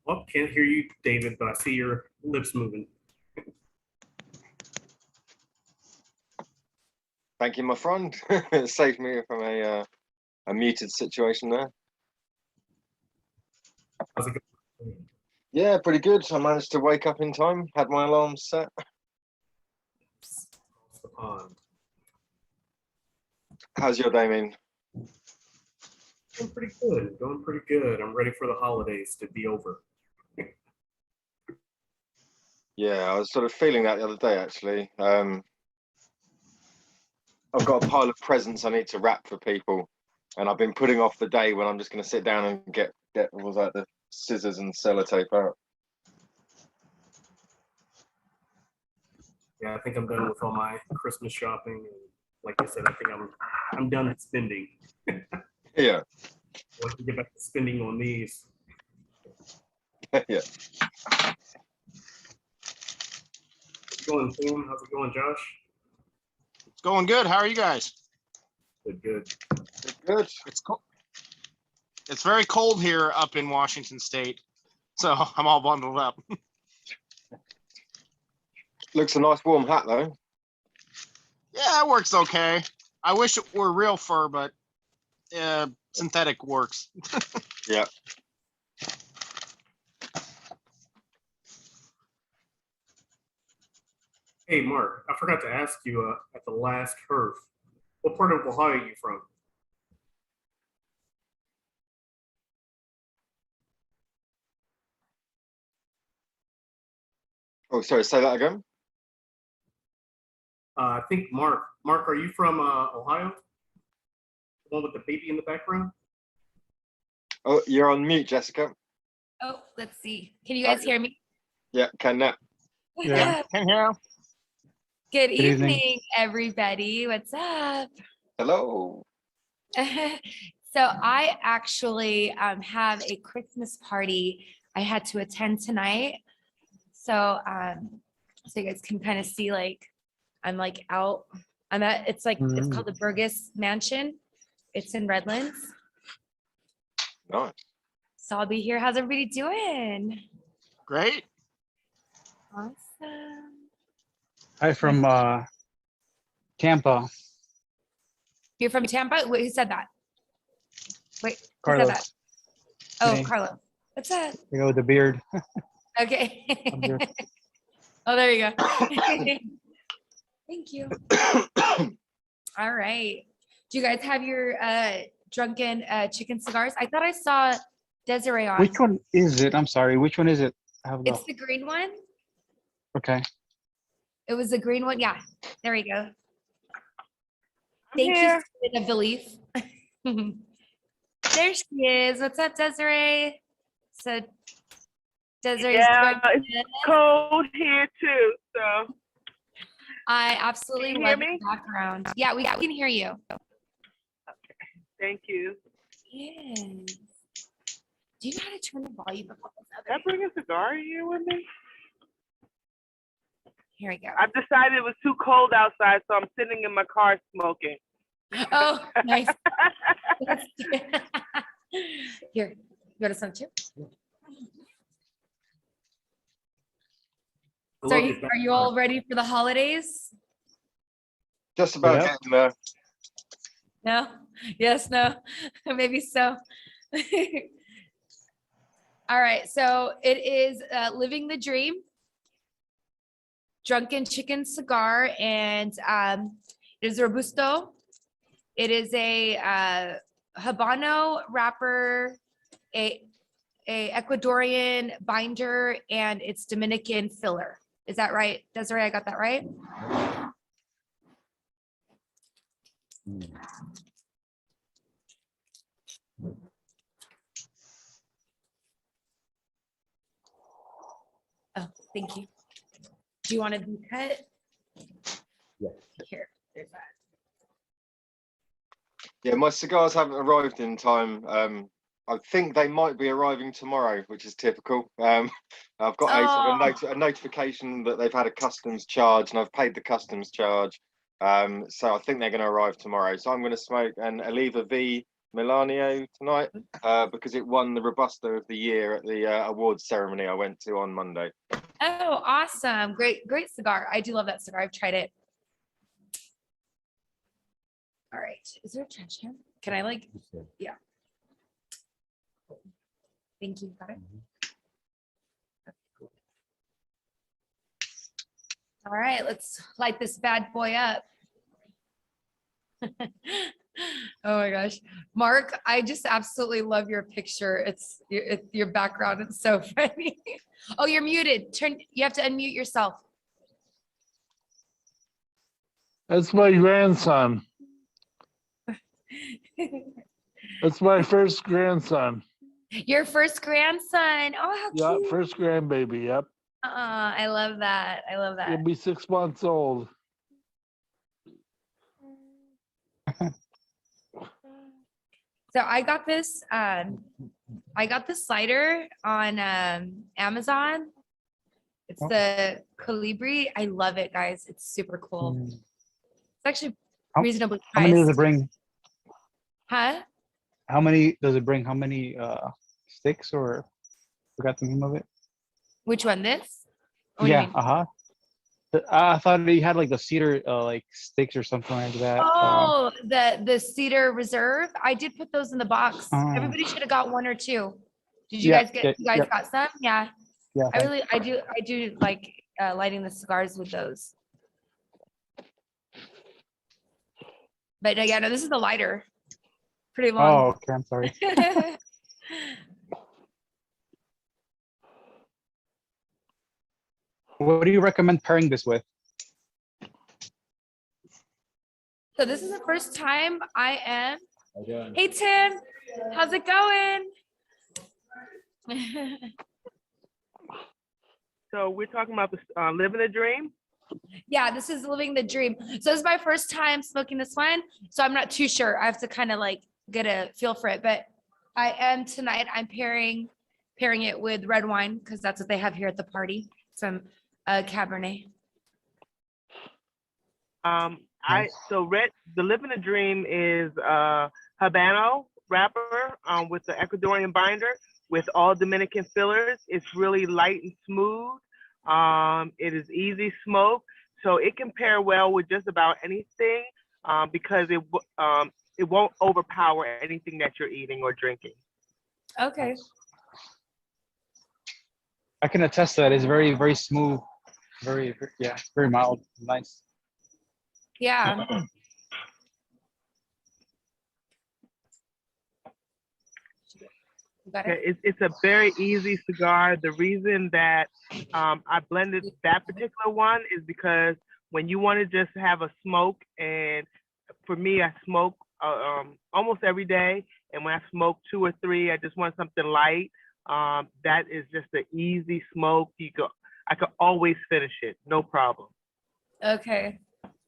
Well, can't hear you, David, but I see your lips moving. Thank you, my friend. It saved me from a muted situation there. How's it going? Yeah, pretty good. I managed to wake up in time, had my alarm set. Across the pond. How's your day, Mean? Going pretty good. Going pretty good. I'm ready for the holidays to be over. Yeah, I was sort of feeling that the other day, actually. I've got a pile of presents I need to wrap for people, and I've been putting off the day when I'm just going to sit down and get what was that, the scissors and sellotape out. Yeah, I think I'm done with all my Christmas shopping. And like I said, I think I'm done with spending. Yeah, Let's get back to spending on these. yeah. How's it going, Tim? How's it going, Josh? It's going good. How are you guys? Good, good. Good. It's cold. It's very cold here up in Washington State, so I'm all bundled up. Looks a nice warm hat, though. Yeah, it works okay. I wish it were real fur, but synthetic works. Yeah. Hey, Mark, I forgot to ask you at the last Herf, what part of Ohio are you from? Oh, sorry, say that again. I think Mark. Mark, are you from Ohio? The one with the baby in the background? Oh, you're on mute, Jessica. Oh, let's see. Can you guys hear me? Yeah, can now. Yeah, can hear. Good evening. evening, everybody. What's up? Hello. So I actually have a Christmas party I had to attend tonight. So so you guys can kind of see like I'm like out. It's called the Burgess Mansion. It's in Redlands. Nice. So I'll be here. How's everybody doing? Great. Awesome. Hi from Tampa. You're from Tampa? Wait, who said that? Wait, who said Carlos. that? Oh, Me. Carlos. What's that? You know, with the beard. Okay. I'm here. Oh, there you go. Thank you. All right. Do you guys have your drunken chicken cigars? I thought I saw Desiree on. Which one is it? I'm sorry. Which one is it? I have It's the green one. Okay. It was the green one. Yeah. There we go. I'm Thank here. you for the belief. There she is. What's up, Desiree? So Desiree's Yeah, drunken. it's cold here too. So I absolutely Can you hear love me? the background. Yeah, we can hear you. thank you. Yes. Do you know how to turn the volume up on this Did I other? bring a cigar here with me? Here we go. I've decided it was too cold outside, so I'm sitting in my car smoking. Oh, nice. Here, you go to some too. I So love are your you all ready for the holidays? Just about Yeah. getting there. No? Yes, no? Maybe so. All right, so it is Living the Dream, Drunken Chicken Cigar, and it is Robusto. It is a Habano wrapper, a Ecuadorian binder, and it's Dominican filler. Is that right, Desiree? I got that right? Oh, thank you. Do you want to be cut? Yeah. Here, there's that. Yeah, my cigars haven't arrived in time. I think they might be arriving tomorrow, which is typical. I've got a notification that they've had a customs charge, and I've paid the customs charge. So I think they're going to arrive tomorrow. So I'm going to smoke an Oliva V Milanio tonight because it won the Robusto of the Year at the awards ceremony I went to on Monday. Oh, awesome. Great, great cigar. I do love that cigar. I've tried it. All right. Is there a trash can? Can I like, yeah. Thank you. Got it. All right, let's light this bad boy up. Oh my gosh. Mark, I just absolutely love your picture. It's your background. It's so funny. Oh, you're muted. You have to unmute yourself. That's my grandson. That's my first grandson. Your first grandson. Oh, how Yeah, cute. first grandbaby. Yep. I love that. I love that. He'll be 6 months old. So I got this slider on Amazon. It's the Colibri. I love it, guys. It's super cool. It's actually How- reasonably How many does it priced. bring? Huh? How many does it bring? How many sticks or forgot the name of it? Which one? This? What do you Yeah, mean? I thought you had like the cedar like sticks or something like that. Oh, the Cedar Reserve. I did put those in the box. Oh. Everybody should have got one or two. Did you Yeah, guys get? yeah, You guys yeah. got some? Yeah. Yeah, I do like lighting the cigars with those. But yeah, no, this is the lighter. Pretty oh, long. okay. I'm sorry. What do you recommend pairing this with? So this is the first time I am. Hey Tim, how's it going? So we're talking about the living the dream. Yeah, this is living the dream. So this is my first time smoking this one. So I'm not too sure. I have to kind of like get a feel for it. But I am tonight. I'm pairing it with red wine because that's what they have here at the party. Some Cabernet. The living the dream is Habano wrapper with the Ecuadorian binder with all Dominican fillers. It's really light and smooth. It is easy smoke, so it can pair well with just about anything because it won't overpower anything that you're eating or drinking. Okay. I can attest to that. It's very, very smooth. Yeah, very mild. Nice. Yeah. You got it? It's a very easy cigar. The reason that I blended that particular one is because when you want to just have a smoke, and for me, I smoke almost every day, and when I smoke 2 or 3, I just want something light. That is just an easy smoke. I could always finish it, no problem. Okay.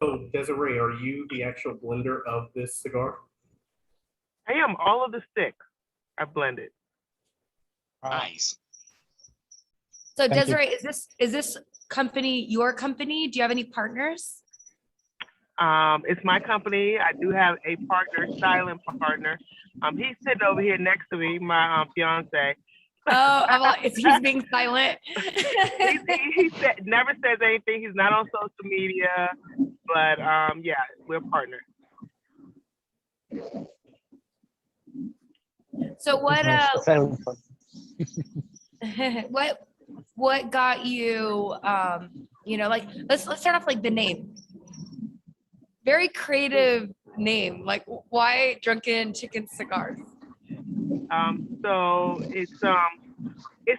So Desiree, are you the actual blender of this cigar? I am. All of the sticks I blended. Nice. So Thank you. Desiree, is this company your company? Do you have any partners? It's my company. I do have a partner, styling partner. He's sitting over here next to me, my fiance. Oh, I'm like, he's being silent. he never says anything. He's not on social media, but yeah, we're partners. So what Silent fun. what got you like let's start off like the name. Very creative name. Like why Drunken Chicken Cigars? So it's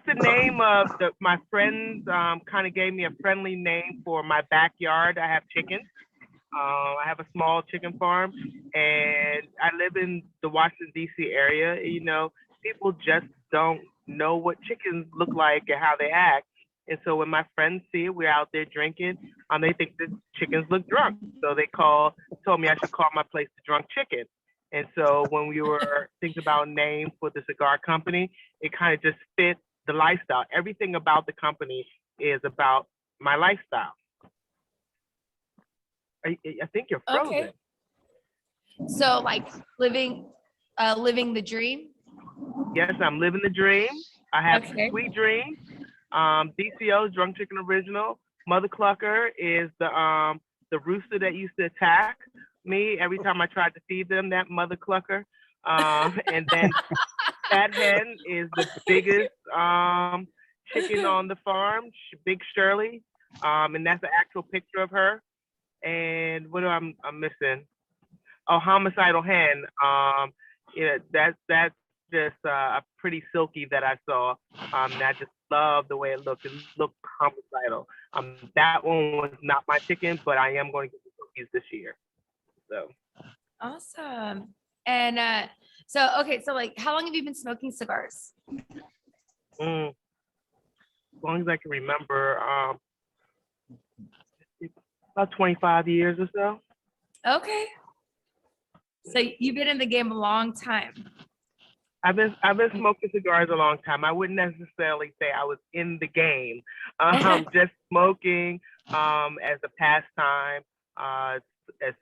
the name of my friends kind of gave me a friendly name for my backyard. I have chickens. I have a small chicken farm, and I live in the Washington, D.C. area. You know, people just don't know what chickens look like and how they act. And so when my friends see it, we're out there drinking, they think the chickens look drunk. So they told me I should call my place the Drunk Chicken. And so when we were thinking about a name for the cigar company, it kind of just fit the lifestyle. Everything about the company is about my lifestyle. I think you're frozen. Okay. So like living living the dream. Yes, I'm living the dream. I have Okay. Sweet Dream. DCO, Drunk Chicken Original. Mother Clucker is the rooster that used to attack me every time I tried to feed them that Mother Clucker. And then Fat Hen is the biggest chicken on the farm, Big Shirley. And that's an actual picture of her. And what am I'm missing? Oh, Homicidal Hen. Yeah, that's just a pretty silky that I saw. And I just love the way it looked. It looked homicidal. That one was not my chicken, but I am going to get the cookies this year. So Awesome. And so, okay, so like, how long have you been smoking cigars? as long as I can remember, about 25 years or so. Okay. So you've been in the game a long time. I've been smoking cigars a long time. I wouldn't necessarily say I was in the game. Just smoking as a pastime, as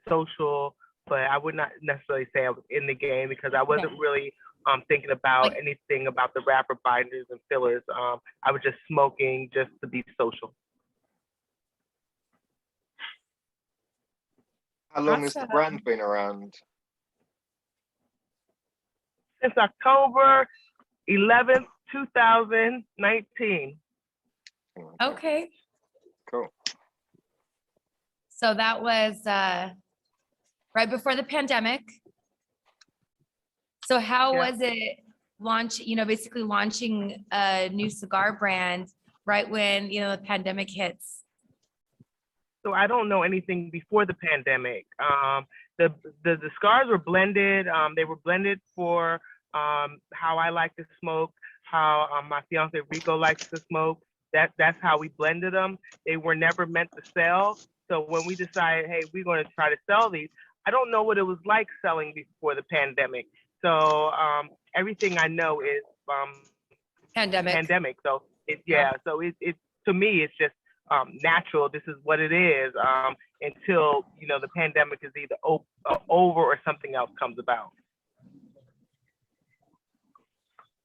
social, but I would not necessarily say I was in the game because I wasn't really thinking about anything about the wrapper binders and fillers. I was just smoking just to be social. How long has the Awesome. brand been around? Since October 11th, 2019. Okay. Cool. So that was right before the pandemic. So how Yeah. was it basically launching a new cigar brand right when, the pandemic hits? So I don't know anything before the pandemic. The cigars were blended. They were blended for how I like to smoke, how my fiance Rico likes to smoke. That's how we blended them. They were never meant to sell. So when we decided, hey, we're going to try to sell these, I don't know what it was like selling before the pandemic. So everything I know is pandemic. So so it to me it's just natural. This is what it is until the pandemic is either over or something else comes about.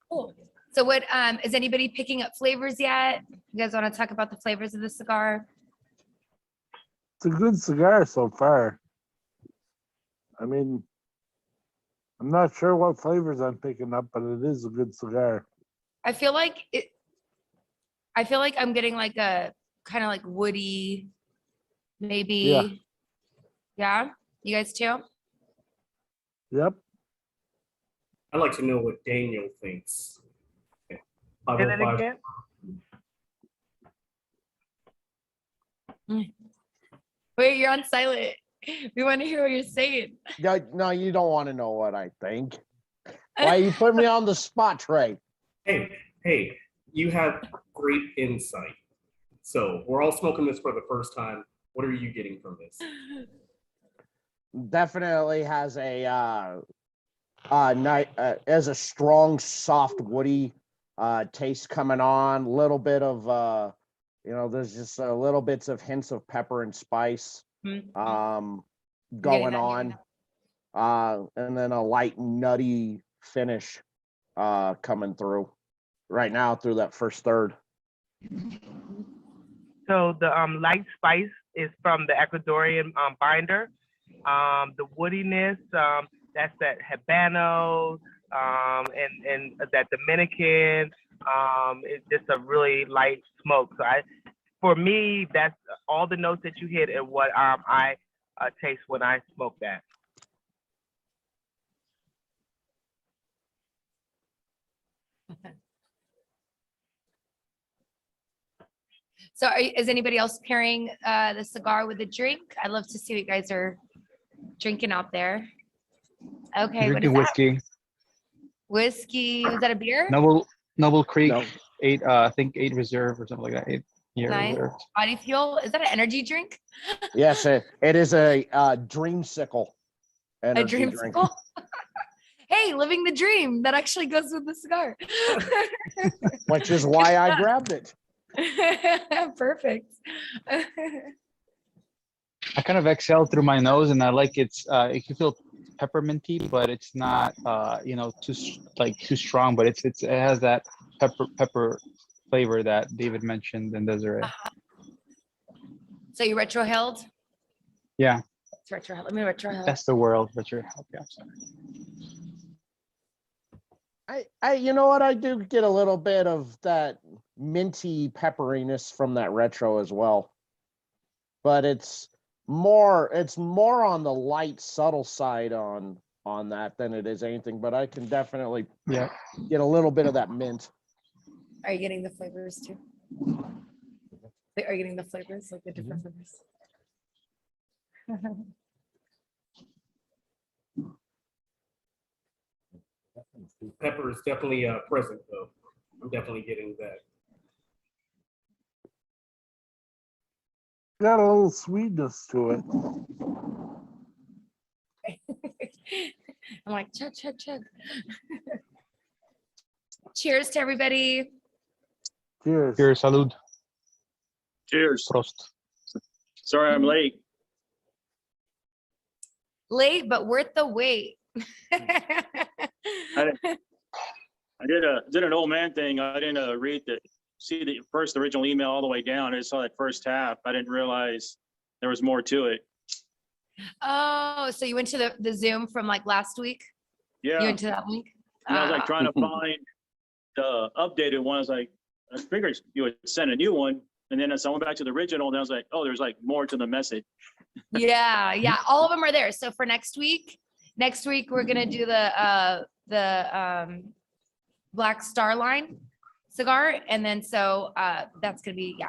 Cool. So what is anybody picking up flavors yet? You guys want to talk about the flavors of the cigar? It's a good cigar so far. I mean, I'm not sure what flavors I'm picking up, but it is a good cigar. I feel like I'm getting like a kind of like woody, maybe. Yeah. Yeah. You guys too? Yep. I'd like to know what Daniel thinks. Okay. Say that 505. again? Wait, you're on silent. We want to hear what you're saying. No, you don't want to know what I think. Why you put me on the spot, Trey? Hey, you have great insight. So we're all smoking this for the first time. What are you getting from this? Definitely has as a strong, soft, woody taste coming on. Little bit of there's just little bits of hints of pepper and spice going on, and then a light nutty finish coming through right now through that first third. So the light spice is from the Ecuadorian binder. The woodiness, that's that Habano and that Dominican. It's just a really light smoke. So for me, that's all the notes that you hit and what I taste when I smoke that. So is anybody else pairing the cigar with a drink? I'd love to see what you guys are drinking out there. Okay, what is Drinking that? whiskey. Whiskey, is that a beer? Noble Creek, No. 8, I think 8 reserve or something like that. 8-year Nice. reserve. Body fuel, is that an energy drink? Yes, it is a dreamsicle A energy drink. dreamsicle? Hey, living the dream. That actually goes with the cigar. Which is why I grabbed it. Perfect. I kind of exhale through my nose, and I like it can feel pepperminty, but it's not you know, too strong. But it has that pepper flavor that David mentioned and Desiree. So you retrohaled? Yeah, It's retrohaled. Let me retrohale. that's the world. But you're yeah, I'm sorry. You know what? I do get a little bit of that minty pepperiness from that retro as well, but it's more on the light, subtle side on that than it is anything. But I can definitely Yeah. get a little bit of that mint. Are you getting the flavors too? Wait, are you getting the flavors, like the different flavors? Pepper is definitely present though. I'm definitely getting that. Got a little sweetness to it. I'm like, chug, chug, chug. Cheers to everybody. Cheers. Cheers, salud. Cheers. Prost. Sorry I'm late. Late, but worth the wait. I did an old man thing. I didn't see the first original email all the way down. I just saw that first half. I didn't realize there was more to it. Oh, so you went to the Zoom from like last week? You Yeah. went to that link? And I was like Ah. trying to find the updated one. I was like, I figured you would send a new one. And then as I went back to the original, and I was like, oh, there's like more to the message. Yeah, all of them are there. So for next week we're gonna do the Black Star Line cigar, and then so that's gonna be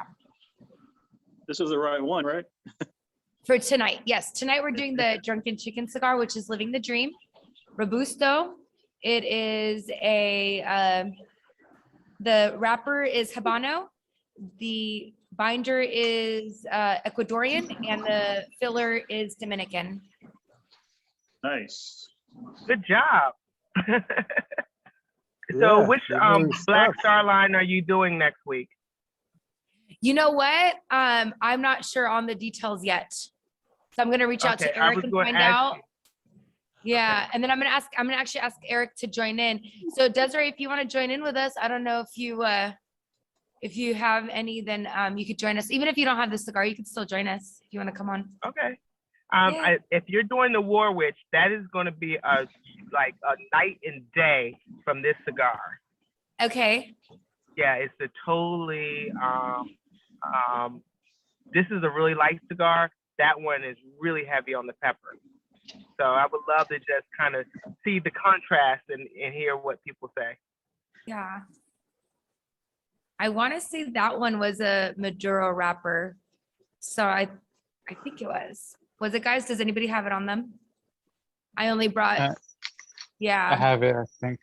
This is the right one, right? for tonight. Yes, tonight we're doing the Drunken Chicken Cigar, which is Living the Dream, Robusto. It is the wrapper is Habano, the binder is Ecuadorian, and the filler is Dominican. Nice. Good job. So Yeah, which good early Black stuff. Star line are you doing next week? You know what? I'm not sure on the details yet. So I'm gonna reach out Okay, to I Eric was and gonna find ask out. you. Yeah, and then I'm gonna actually ask Eric to join in. So Desiree, if you want to join in with us, I don't know if you have any, then you could join us. Even if you don't have the cigar, you could still join us if you want to come on. Okay. Yeah. If you're doing the War Witch, that is going to be a night and day from this cigar. Okay. Yeah, it's a totally. This is a really light cigar. That one is really heavy on the pepper. So I would love to just kind of see the contrast and hear what people say. Yeah. I want to say that one was a Maduro wrapper. So I think it was. Was it, guys? Does anybody have it on them? I only brought, I yeah. have it, I think.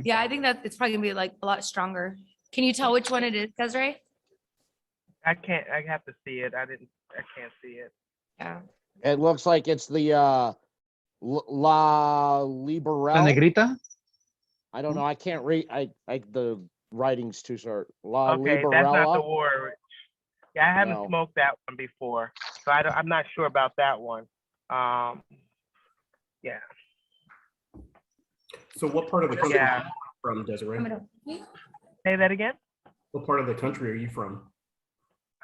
Yeah, I think that it's probably gonna be like a lot stronger. Can you tell which one it is, Desiree? I have to see it. I can't see it. Yeah. It looks like it's the La Liberal. La Negrita? I don't know. I can't read. The writing's too short. La Okay, that's not the Liberala. War Witch. Yeah, I haven't No. smoked that one before, so I'm not sure about that one. Yeah. So what part of the country Yeah. are you from, Desiree? Say that again. What part of the country are you from?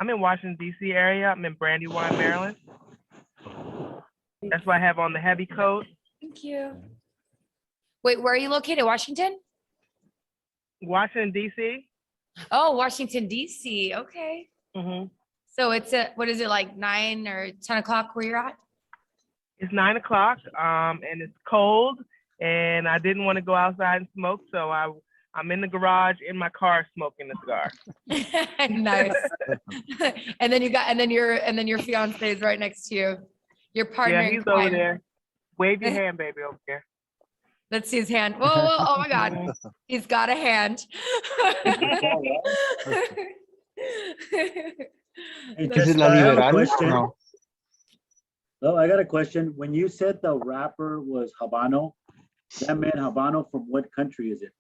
I'm in Washington D.C. area. I'm in Brandywine, Maryland. That's why I have on the heavy coat. Thank you. Wait, where are you located? Washington? Washington D.C. Oh, Washington, DC. Okay. Mm-hmm. So it's what is it, like 9 or 10 o'clock where you're at? It's 9 o'clock, and it's cold, and I didn't want to go outside and smoke, so I'm in the garage in my car smoking the cigar. Nice. and then your fiance is right next to you. Your partner. Yeah, in he's crime. over there. Wave your hand, baby, over there. Let's see his hand. Whoa, whoa, oh my God. He's got a hand. Hey, Is it Jessica, La I have a Liberal? question. No. Oh, I got a question. When you said the wrapper was Habano, that meant Habano from what country is it?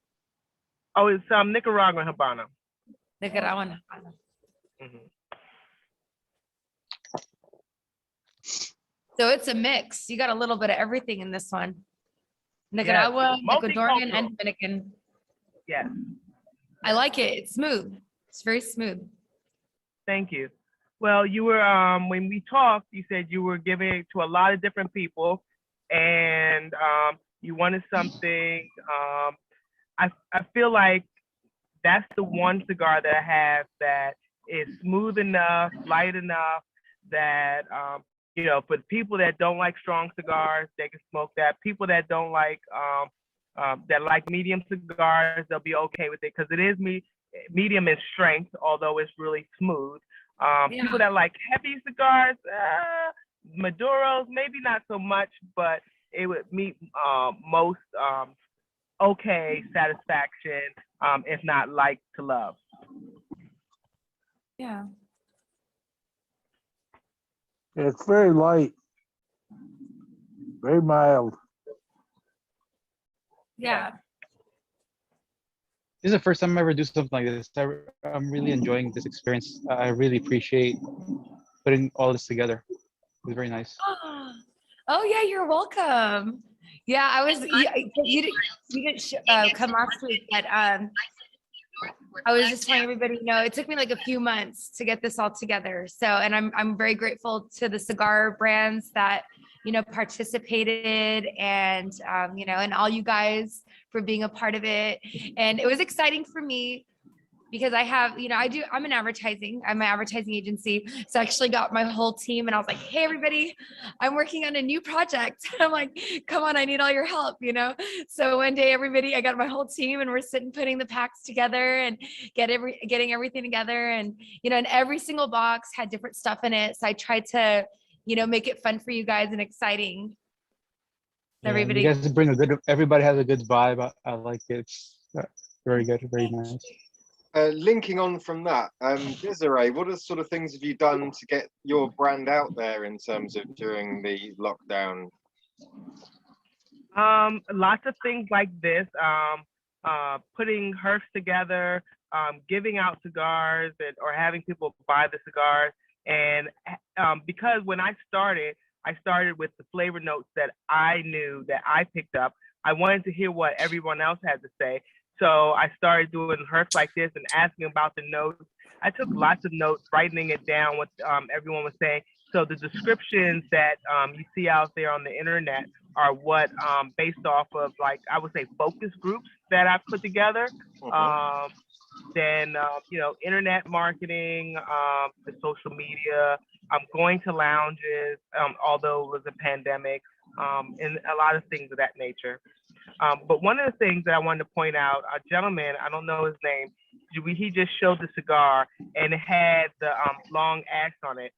Oh, it's Nicaraguan Habano. Nicaraguan. Mhm. So it's a mix. You got a little bit of everything in this one. Yes, Nicaragua, it's Ecuadorian, and multicultural. Dominican. Yes, I like it. It's smooth. It's very smooth. thank you. Well, you were when we talked, you said you were giving it to a lot of different people, and you wanted something. I feel like that's the one cigar that I have that is smooth enough, light enough that you know, for the people that don't like strong cigars, they can smoke that. People that don't like that like medium cigars, they'll be okay with it because it is medium in strength, although it's really smooth. People that like heavy cigars, Maduros, maybe not so much, but it would meet most okay satisfaction, if not like to love. Yeah. It's very light, very mild. Yeah. This is the first time I ever do something like this. I'm really enjoying this experience. I really appreciate putting all this together. It was very nice. Oh yeah, you're welcome. Yeah, I was. You didn't come last week, but I was just telling everybody, you know, it took me like a few months to get this all together. So, and I'm very grateful to the cigar brands that, you know, participated and, you know, and all you guys for being a part of it. And it was exciting for me because I have, you know, I'm in advertising. I'm an advertising agency. So I actually got my whole team and I was like, hey, everybody, I'm working on a new project. I'm like, come on, I need all your help, you know? So one day, everybody, I got my whole team and we're sitting, putting the packs together and getting everything together. And, you know, and every single box had different stuff in it. So I tried to, you know, make it fun for you guys and exciting. Yeah, Everybody. you guys bring everybody has a good vibe. I like it. It's very good, very nice. Linking on from that, Desiree, what sort of things have you done to get your brand out there in terms of during the lockdown? Lots of things like this, putting Herfs together, giving out cigars or having people buy the cigars. And because when I started with the flavor notes that I knew that I picked up. I wanted to hear what everyone else had to say. So I started doing Herfs like this and asking about the notes. I took lots of notes, writing it down what everyone was saying. So the descriptions that you see out there on the internet are what based off of, like, I would say focus groups that I've put together. Then, you know, internet marketing, the social media, going to lounges, although it was a pandemic, and a lot of things of that nature. But one of the things that I wanted to point out, a gentleman, I don't know his name, he just showed the cigar and it had the long ash on it.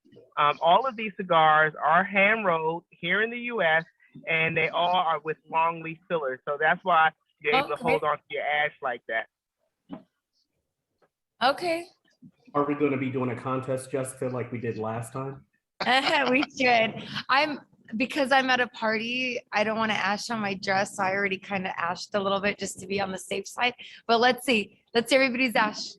All of these cigars are hand rolled here in the US and they all are with long leaf fillers. So that's why you're able to hold on to your ash like that. Okay. Are we going to be doing a contest, Jessica, like we did last time? We should. Because I'm at a party, I don't want to ash on my dress. So I already kind of ashed a little bit just to be on the safe side. But let's see everybody's ash.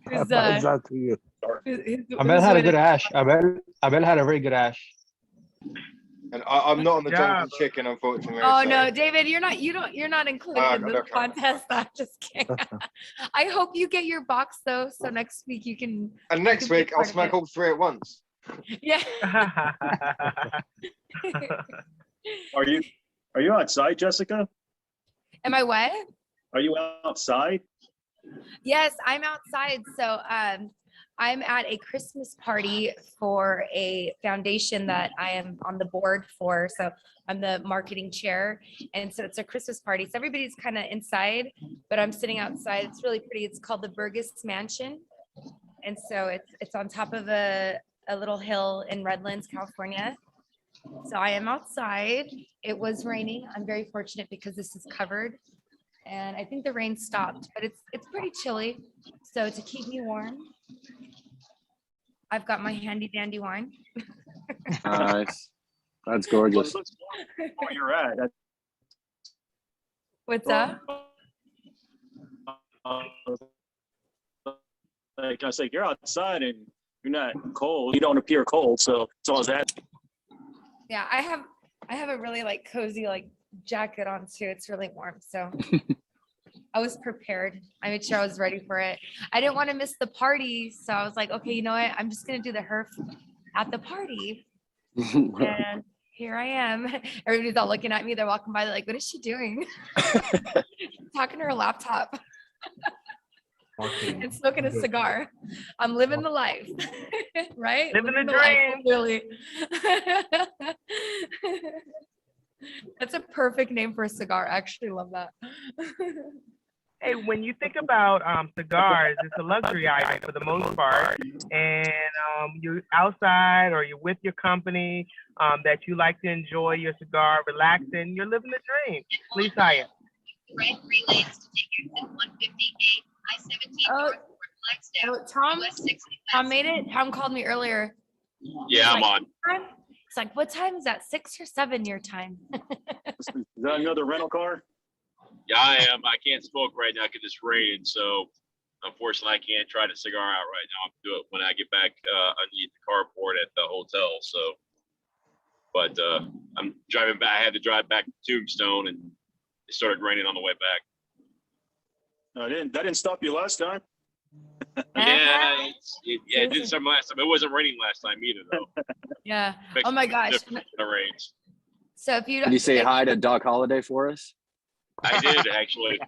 It's up to you. I bet it had a good ash. I bet it had a very good ash. And I'm not on the Drunken Chicken, unfortunately. Oh so. no, David, you're not included in the contest. I'm just kidding. I hope you get your box though, so next week you can. And next week I'll smoke all three at once. Yeah. Are you outside, Jessica? Am I what? Are you outside? Yes, I'm outside. So I'm at a Christmas party for a foundation that I am on the board for. So I'm the marketing chair. And so it's a Christmas party. So everybody's kind of inside, but I'm sitting outside. It's really pretty. It's called the Burgess Mansion. And so it's on top of a little hill in Redlands, California. So I am outside. It was raining. I'm very fortunate because this is covered. And I think the rain stopped, but it's pretty chilly. So to keep me warm, I've got my handy dandy wine. Nice. That's gorgeous. Where you're at. What's up? Like I say, you're outside and you're not cold. You don't appear cold, so it's all that. Yeah, I have a really like cozy like jacket on too. It's really warm, so I was prepared. I made sure I was ready for it. I didn't want to miss the party, so I was like, okay, you know what? I'm just gonna do the Herf at the party, and here I am. Everybody's all looking at me. They're walking by. They're like, what is she doing? Talking to her laptop and smoking a cigar. I'm living the life, right? Living the life, dream. really. That's a perfect name for a cigar. I actually love that. Hey, when you think about cigars, it's a luxury item for the most part, and you're outside or you're with your company that you like to enjoy your cigar, relaxing. You're living the dream. Please, Hyatt. Red relays to take exit 158, I-17 Oh, north toward Flagstaff. Tom made it. Tom called me earlier. Yeah, I'm on. It's like, what time is that? 6 or 7 your time? Is that another rental car? Yeah, I am. I can't smoke right now because it's raining. So unfortunately, I can't try the cigar out right now. I'll do it when I get back underneath the carport at the hotel. So, but I'm driving back. I had to drive back to Tombstone, and it started raining on the way back. That didn't stop you last time. Yeah, it did some last time. It wasn't raining last time either, though. Yeah. Oh my gosh. The rains. So if you Can you say hi to Doc Holliday for us? I did actually.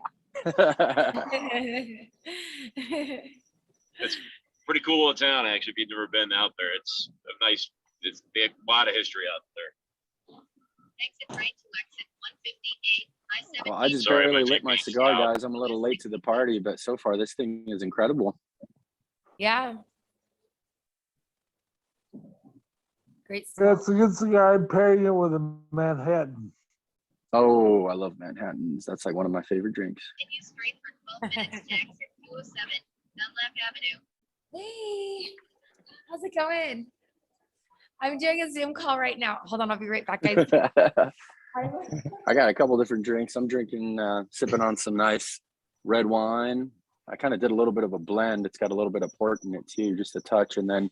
It's pretty cool town actually. If you've never been out there, it's a nice. They have a lot of history out there. Exit right to exit 158, I-17. Well, I just Sorry, barely my lit my technique's cigar, out. guys. I'm a little late to the party, but so far this thing is incredible. Yeah. Great Yeah, stuff. it's a good cigar. I'm pairing it with a Manhattan. Oh, I love Manhattans. That's like one of my favorite drinks. Continue straight for 12 minutes to exit 207, Dunlap Avenue. Hey, how's it going? I'm doing a Zoom call right now. Hold on, I'll be right back, guys. I got a couple different drinks. I'm drinking, sipping on some nice red wine. I kind of did a little bit of a blend. It's got a little bit of port in it too, just a touch. And then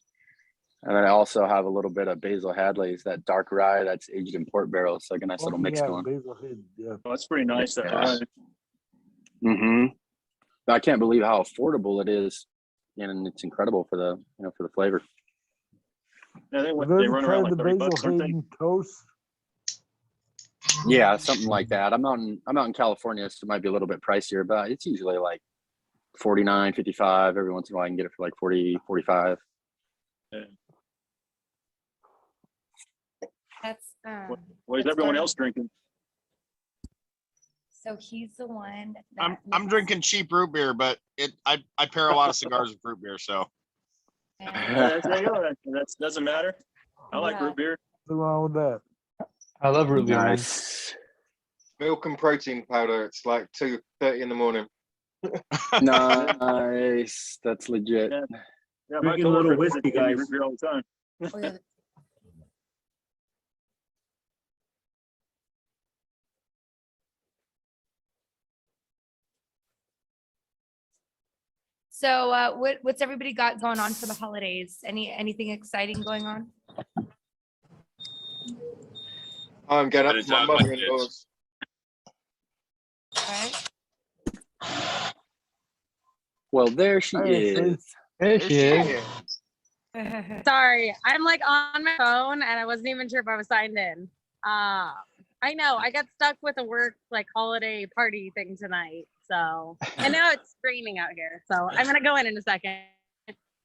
I also have a little bit of Basil Hadley's, that dark rye that's aged in port barrels. So like a nice little mix going. Basil Hayden, yeah. Oh, that's pretty nice. That Yes. rye. Mm-hmm. I can't believe how affordable it is, and it's incredible for the for the flavor. Yeah, they Have you run ever around tried like the 30 Basil bucks, aren't they? Hayden toast? Yeah, something like that. I'm out in California, so it might be a little bit pricier, but it's usually like 49, 55. Every once in a while I can get it for like 40, 45. Yeah. That's What is that's everyone fun. else drinking? So he's the one. I'm that drinking cheap root beer, but I pair a lot of cigars with root beer, so That doesn't matter. I like Yeah. root beer. What's wrong with that? I love root beer. man. Nice. Milk and protein powder. It's like 2:30 in the morning. Nice. That's legit. Yeah, my Drinking a little coworker whiskey, gives me guys. root beer all the time. Oh, yeah. So what's everybody got going on for the holidays? Anything exciting going on? I'm getting up But to my it's out like mother-in-law's. Well, there she Hey, is. There she is. Sorry, I'm like on my phone and I wasn't even sure if I was signed in. I know I got stuck with a work like holiday party thing tonight. So, and now it's raining out here. So I'm going to go in a second,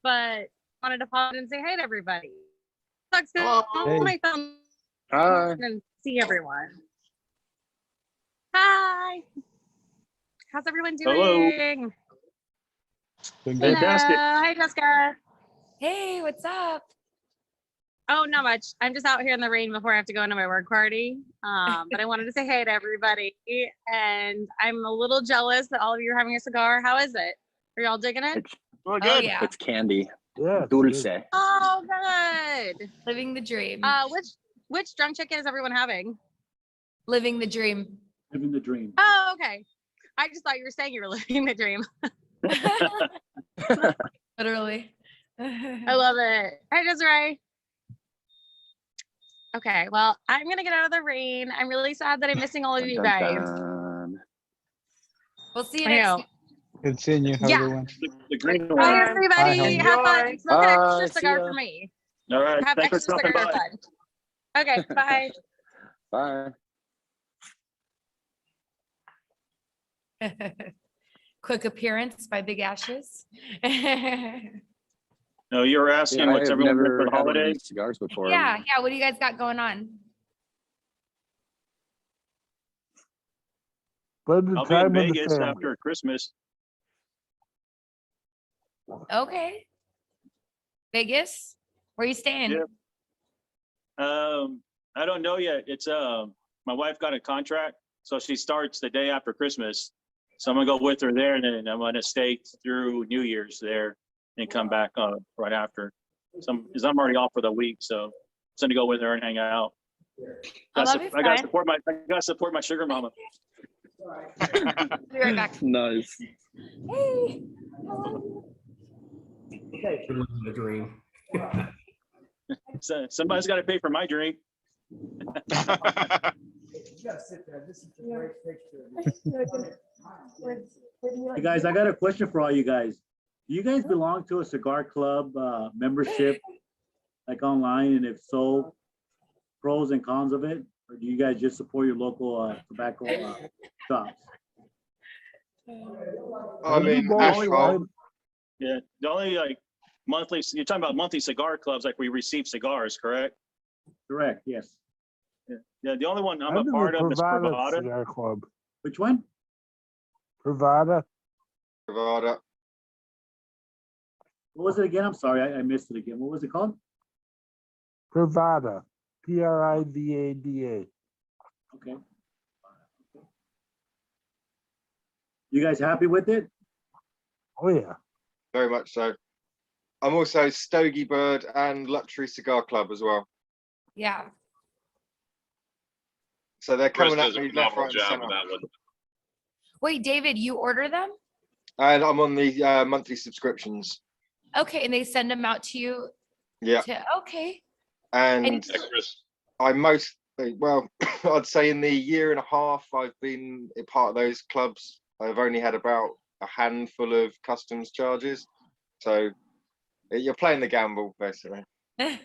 but wanted to pop in and say hi to everybody. Sucks to Hello. on my phone Hi. and see everyone. Hi. How's everyone doing? Hello. Doing Hello. good. Fantastic. Hi, Jessica. Hey, what's up? Oh, not much. I'm just out here in the rain before I have to go into my work party. But I wanted to say hey to everybody. And I'm a little jealous that all of you are having a cigar. How is it? Are y'all digging it? It's, well, Oh good. yeah, it's candy. Yeah. it's Dulce. good. Oh, good. living the dream. Which drunk chicken is everyone having? Living the dream. Living the dream. Oh, okay. I just thought you were saying you were living the dream. Literally. I love it. Hi, Desiree. Okay, well, I'm gonna get out of the rain. I'm really sad that I'm missing all of you Dun, guys. dun. We'll see you I next know. week. Good seeing you. Have a Yeah. good one. The green Bye, one. Bye, everybody. Helmut. Have fun. Enjoy. Smoke an extra See cigar ya. for me. All right. Have Thanks for extra stopping cigar by. fun. Okay, bye. Bye. Quick appearance by Big Ashes. No, you were asking Yeah, I what's have everyone doing never for the had one of holidays. these cigars before. Yeah, what do you guys got going on? Spend the I'll be in time with the Vegas family. after Christmas. Okay. Vegas? Where you staying? Yeah. I don't know yet. It's my wife got a contract, so she starts the day after Christmas. So I'm gonna go with her there, and then I'm gonna stay through New Year's there, and come back right after. Because I'm already off for the week, so I'm gonna go with her and hang out. I love it. I gotta support my sugar mama. Be right back. Nice. Hey. Okay. You're living the dream. So somebody's got to pay for my drink. Hey guys, I got a question for all you guys. Do you guys belong to a cigar club membership, like online? And if so, pros and cons of it? Or do you guys just support your local tobacco shops? I mean, both, Ashford, Yeah, the only like monthly. You're talking about monthly cigar clubs, like we receive cigars, correct? Correct, yes. Yeah, the only one I'm I'm a in part the of is Pravada Pravada. Cigar Club. Which one? Pravada. Pravada. What was it again? I'm sorry, I missed it again. What was it called? Pravada. Privada. Okay. You guys happy with it? Oh yeah. Very much so. I'm also Stogie Bird and Luxury Cigar Club as well. Yeah. So they're Chris coming does at a me left, phenomenal right, and job centre. with that one. Wait, David, you order them? And I'm on the monthly subscriptions. Okay, and they send them out to you? Yeah. Okay. And Yeah, Chris. I mostly, well, I'd say in the year and a half I've been a part of those clubs, I've only had about a handful of customs charges. So you're playing the gamble, basically. So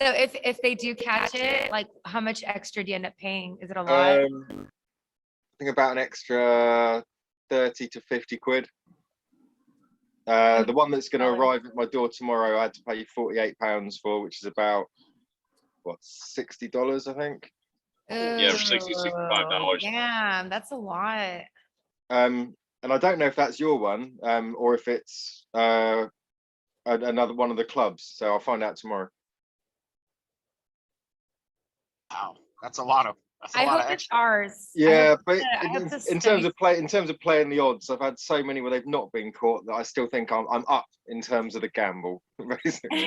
if they do catch it, like how much extra do you end up paying? Is it a lot? I think about an extra 30 to 50 quid. The one that's going to arrive at my door tomorrow, I had to pay £48 for, which is about, what, $60, I think. Yeah, for $65. Damn, that's a lot. And I don't know if that's your one, or if it's another one of the clubs. So I'll find out tomorrow. Wow, that's a lot of. That's a I lot hope of it's extra. ours. Yeah, but I hope to in terms of playing the odds, I've had so many where they've not been caught that I still think I'm up in terms of the gamble. Basically,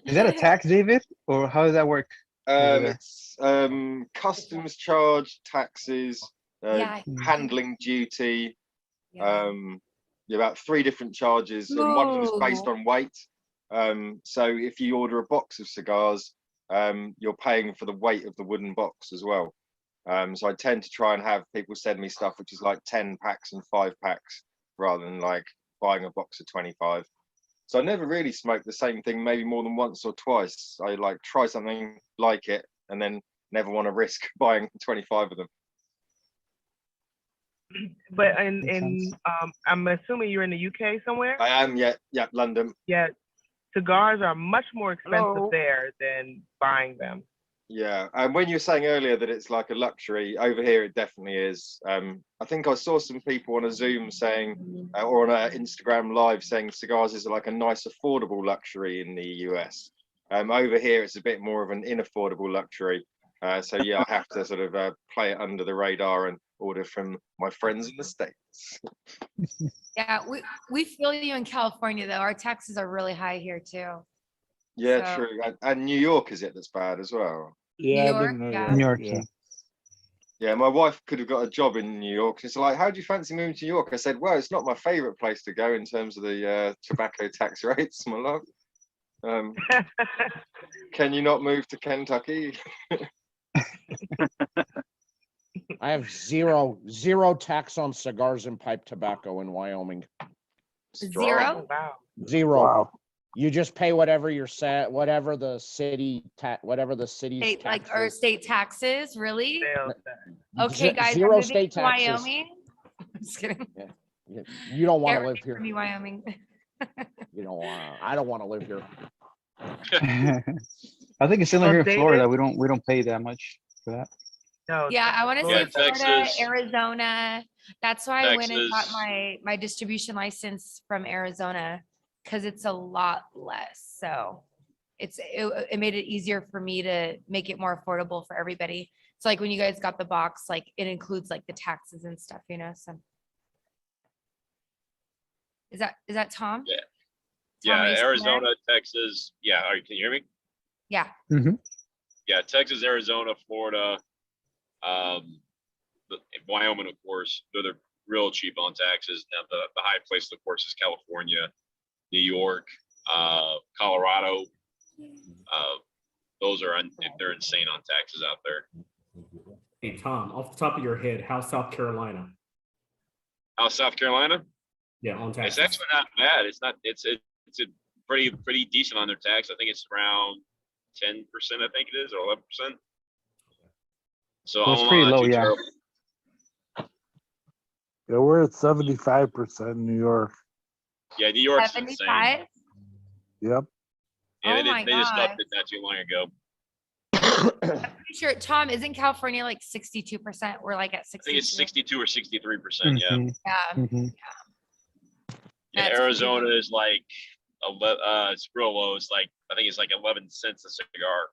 Is that a tax, David, or how does that work? it's customs charge, taxes, Yeah. handling duty. Yeah. About 3 different charges, and one of them is based Ooh. on weight. So if you order a box of cigars, you're paying for the weight of the wooden box as well. So I tend to try and have people send me stuff which is like 10 packs and 5 packs rather than like buying a box of 25. So I never really smoked the same thing, maybe more than once or twice. I like try something, like it, and then never want to risk buying 25 of them. But I'm assuming you're in the UK somewhere? I am, yeah, London. Yeah. Cigars are much more expensive Hello. there than buying them. Yeah, and when you were saying earlier that it's like a luxury, over here it definitely is. I think I saw some people on a Zoom saying, or on an Instagram live saying cigars is like a nice affordable luxury in the US. Over here it's a bit more of an inaffordable luxury. So yeah, I have to sort of play it under the radar and order from my friends in the States. Yeah, we feel you in California though. Our taxes are really high here too. Yeah, So- true. And New York is it that's bad as well? Yeah, New York, yeah. New York. Yeah. Yeah, my wife could have got a job in New York. She's like, how do you fancy moving to New York? I said, well, it's not my favorite place to go in terms of the tobacco tax rates, my love. Can you not move to Kentucky? I have zero tax on cigars and pipe tobacco in Wyoming. Zero? Wow. Zero. Wow. You just pay whatever you're set, whatever the city's State, like, tax or is. state taxes, really? Sales tax. Okay, guys, I'm Zero moving state to taxes. Wyoming. I'm just kidding. You don't want Get to live ready here. for me, Wyoming. You don't want. I don't want to live here. I think it's similar Well, here in David- Florida. We don't pay that much for that. No. Yeah, I want to Florida say Yeah, Florida, Texas. Arizona. That's why I went and got Texas. my distribution license from Arizona, because it's a lot less. So it made it easier for me to make it more affordable for everybody. So like when you guys got the box, like it includes like the taxes and stuff, you know, so. Is that Tom? Yeah. Tom, Yeah, are you still there? Arizona, Texas. Yeah, can you hear me? Yeah. Yeah, Texas, Arizona, Florida, Wyoming, of course. They're real cheap on taxes. Now the high place, of course, is California, New York, Colorado. Those are they're insane on taxes out there. Hey, Tom, off the top of your head, how's South Carolina? How's South Carolina? Yeah, on taxes. It's actually not bad. It's not. It's a pretty decent on their tax. I think it's around 10%. I think it is, or 11%. So So it's I'm pretty not low, too yeah. terrible. Yeah, we're at 75% in New York. Yeah, New York's 75? insane. Yep. Yeah, Oh my they just God. upped it not too long ago. I'm pretty sure, Tom, isn't California like 62%? We're like at I think 62. it's 62 or 63%. Yeah. Mhm, Yeah. mhm. Yeah, That's Arizona is like, it's real low. It's like, I think it's like 11 cents a cigar.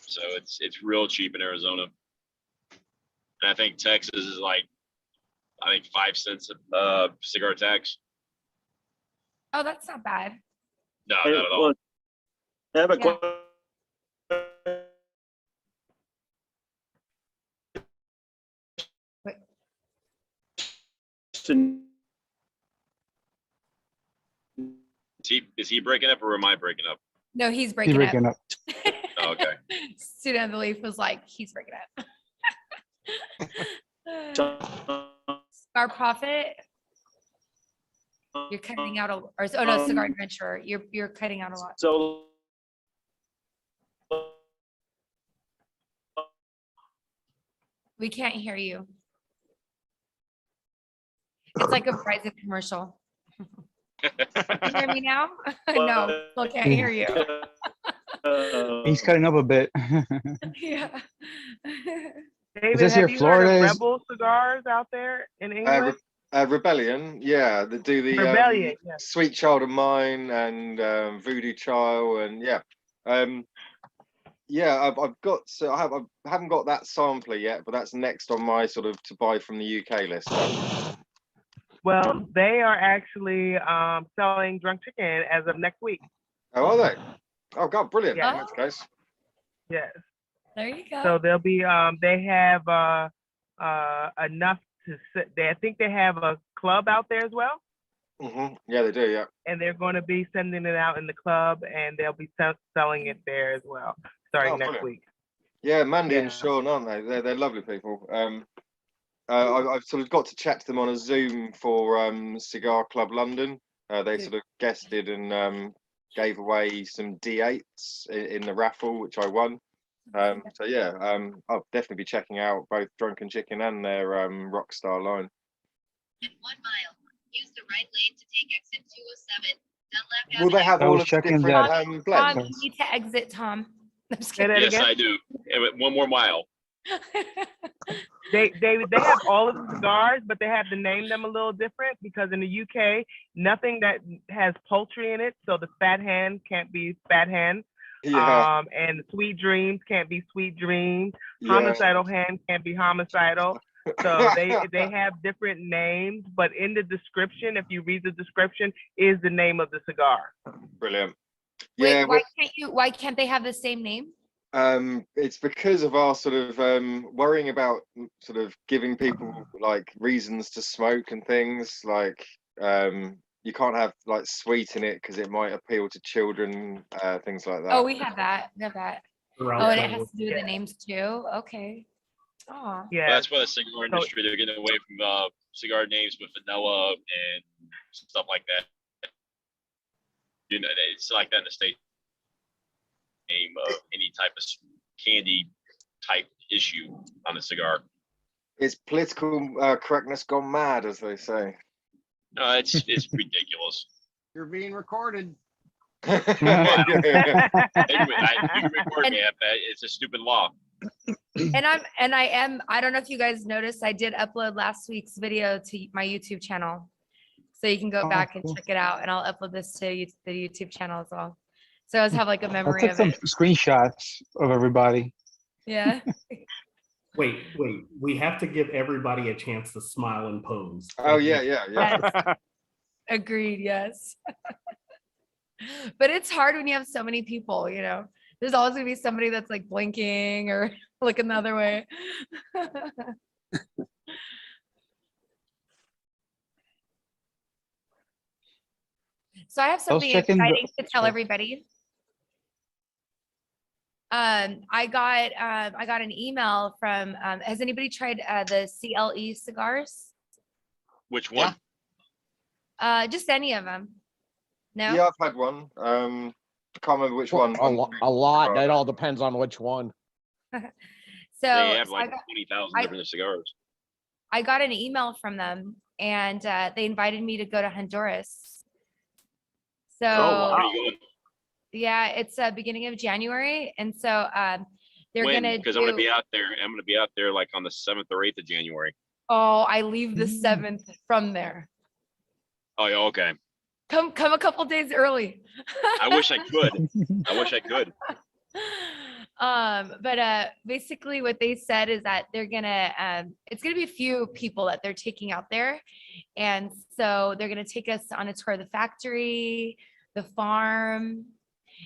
So it's real cheap in Arizona. And I think Texas is like, I think 5 cents a cigar tax. Oh, that's not bad. No, Hey, not at all. look, I have a Yeah. question. Is he breaking up or am I breaking up? No, he's He's breaking breaking up. up. Oh, okay. Student of the Leaf was like, he's breaking up. Cigar Prophet, you're cutting out oh no, Cigar Adventurer, you're cutting out a lot. So We can't hear you. It's like a Verizon commercial. Can you hear me now? No, still can't hear you. He's cutting up a bit. Yeah. David, says have here you Florida heard of is- Rebel cigars out there in England? Rebellion, yeah, they do the Rebellion, yeah. Sweet Child of Mine and Voodoo Child, and yeah, I've got I haven't got that sampler yet, but that's next on my sort of to buy from the UK list. Well, they are actually selling Drunk Chicken as of next week. Oh, are they? Oh God, brilliant! Yeah. In that case, Yes. There you go. So they'll be they have enough to sit. I think they have a club out there as well, yeah, they do, yeah. and they're going to be sending it out in the club, and they'll be selling it there as well, starting Oh, next brilliant. week. Yeah, Mandy Yeah. and Sean, aren't they? They're lovely people. I've sort of got to chat to them on a Zoom for Cigar Club London. They sort of guested and gave away some D8s in the raffle, which I won. So yeah, I'll definitely be checking out both Drunken Chicken and their Rockstar line. In 1 mile, use the right lane to take exit 207. Then left Will they have I all was of the checking different that. Tom, blends? you need to exit, Tom. I'm just Say kidding. that Yes, again? I do. One more mile. They have all of the cigars, but they have to name them a little different because in the UK, nothing that has poultry in it, so the Fat Hand can't be Fat Hand. Yeah. And Sweet Dreams can't be Sweet Dreams. Yeah. Homicidal Hand can't be Homicidal. So they have different names, but in the description, if you read the description, is the name of the cigar. Brilliant. Wait, Yeah, why can't they have the same name? it's because of our sort of worrying about sort of giving people like reasons to smoke and things like you can't have like sweet in it because it might appeal to children, things like that. Oh, we have that. We have that. Throughout Oh, and it the- has to do with the names too. Okay. Oh. Yeah. That's why the cigar industry, they're getting away from cigar names with vanilla and stuff like that. You know, it's like that in the States. Name of any type of candy type issue on a cigar. It's political correctness gone mad, as they say. No, it's ridiculous. You're being recorded. You can record me, it's a stupid law. And I don't know if you guys noticed, I did upload last week's video to my YouTube channel. So you can go Oh, back and cool. check it out, and I'll upload this to the YouTube channel as well. So I just have like a I memory took of some it. screenshots of everybody. Yeah. Wait. We have to give everybody a chance to smile and pose. Oh yeah. Yes. Agreed, yes. But it's hard when you have so many people, you know. There's always gonna be somebody that's like blinking or looking the other way. So I have something checking the- exciting to tell everybody. I got an email from, has anybody tried the CLE cigars? Which one? Just any of them. No? Yeah, I've had one. I can't remember which one. A lot. That all depends on which one. So, They have so like 20,000 different cigars. I got an email from them, and they invited me to go to Honduras. So Where are you going? yeah, it's beginning of January, and so they're When? gonna Because do. I'm gonna be out there. I'm gonna be out there like on the 7th or 8th of January. Oh, I leave the 7th from there. Oh, yeah, okay. Come a couple days early. I wish I could. I wish I could. But basically what they said is that they're gonna it's gonna be a few people that they're taking out there, and so they're gonna take us on a tour of the factory, the farm.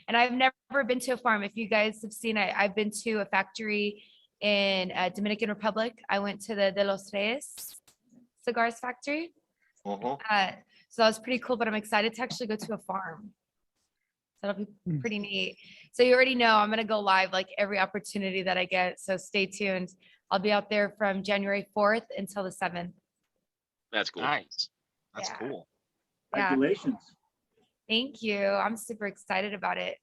And I've never been to a farm. If you guys have seen, I've been to a factory in Dominican Republic. I went to the De Los Reyes cigars factory. So that was pretty cool, but I'm excited to actually go to a farm. So that'll be pretty neat. So you already know I'm gonna go live like every opportunity that I get. So stay tuned. I'll be out there from January 4th until the 7th. That's cool. Nice. That's Yeah. cool. Yeah. Congratulations. Thank you. I'm super excited about it.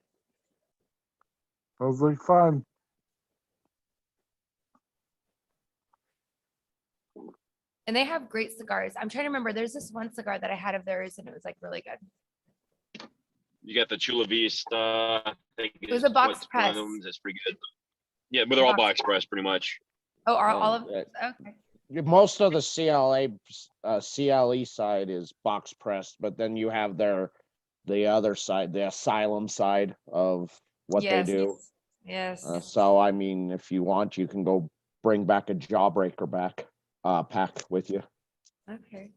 Sounds like fun. And they have great cigars. I'm trying to remember. There's this one cigar that I had of theirs, and it was like really good. You got the Chula Vista. I think It was is a box what's one press. of them. That's pretty good. Yeah, but they're all box press pretty much. Oh, are all Um, of okay. Most of the CLE side is box pressed, but then you have the other side, the asylum side of what Yes. they do. Yes. So I mean, if you want, you can go bring back a Jawbreaker pack with you. Okay.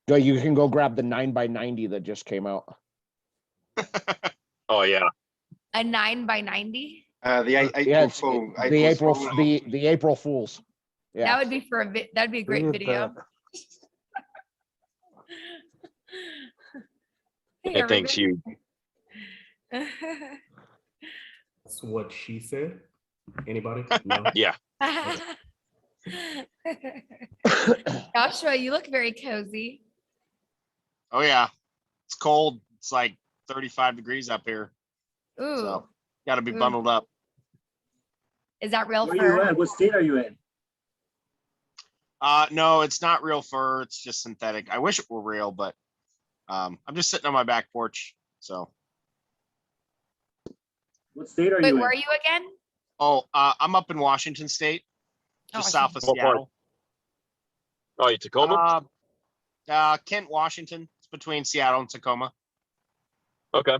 You can go grab the 9x90 that just came out. Oh yeah. A 9x90. The April it's Fool. the April's Fool. the April Fools. Yeah. That would be for that'd be a great Look at video. Hey, That thing's huge. That's what she said. Anybody? No. Yeah. Joshua, you look very cozy. Oh yeah. It's cold. It's like 35 degrees up here. Ooh, So gotta be Ooh. bundled up. is that real Where are you fur? at? What state are you in? No, it's not real fur. It's just synthetic. I wish it were real, but I'm just sitting on my back porch. So What state are Wait, you in? where are you again? I'm up in Washington State, Oh, just I south of What part? Seattle. Oh, you Tacoma? Kent, Washington. It's between Seattle and Tacoma. Okay.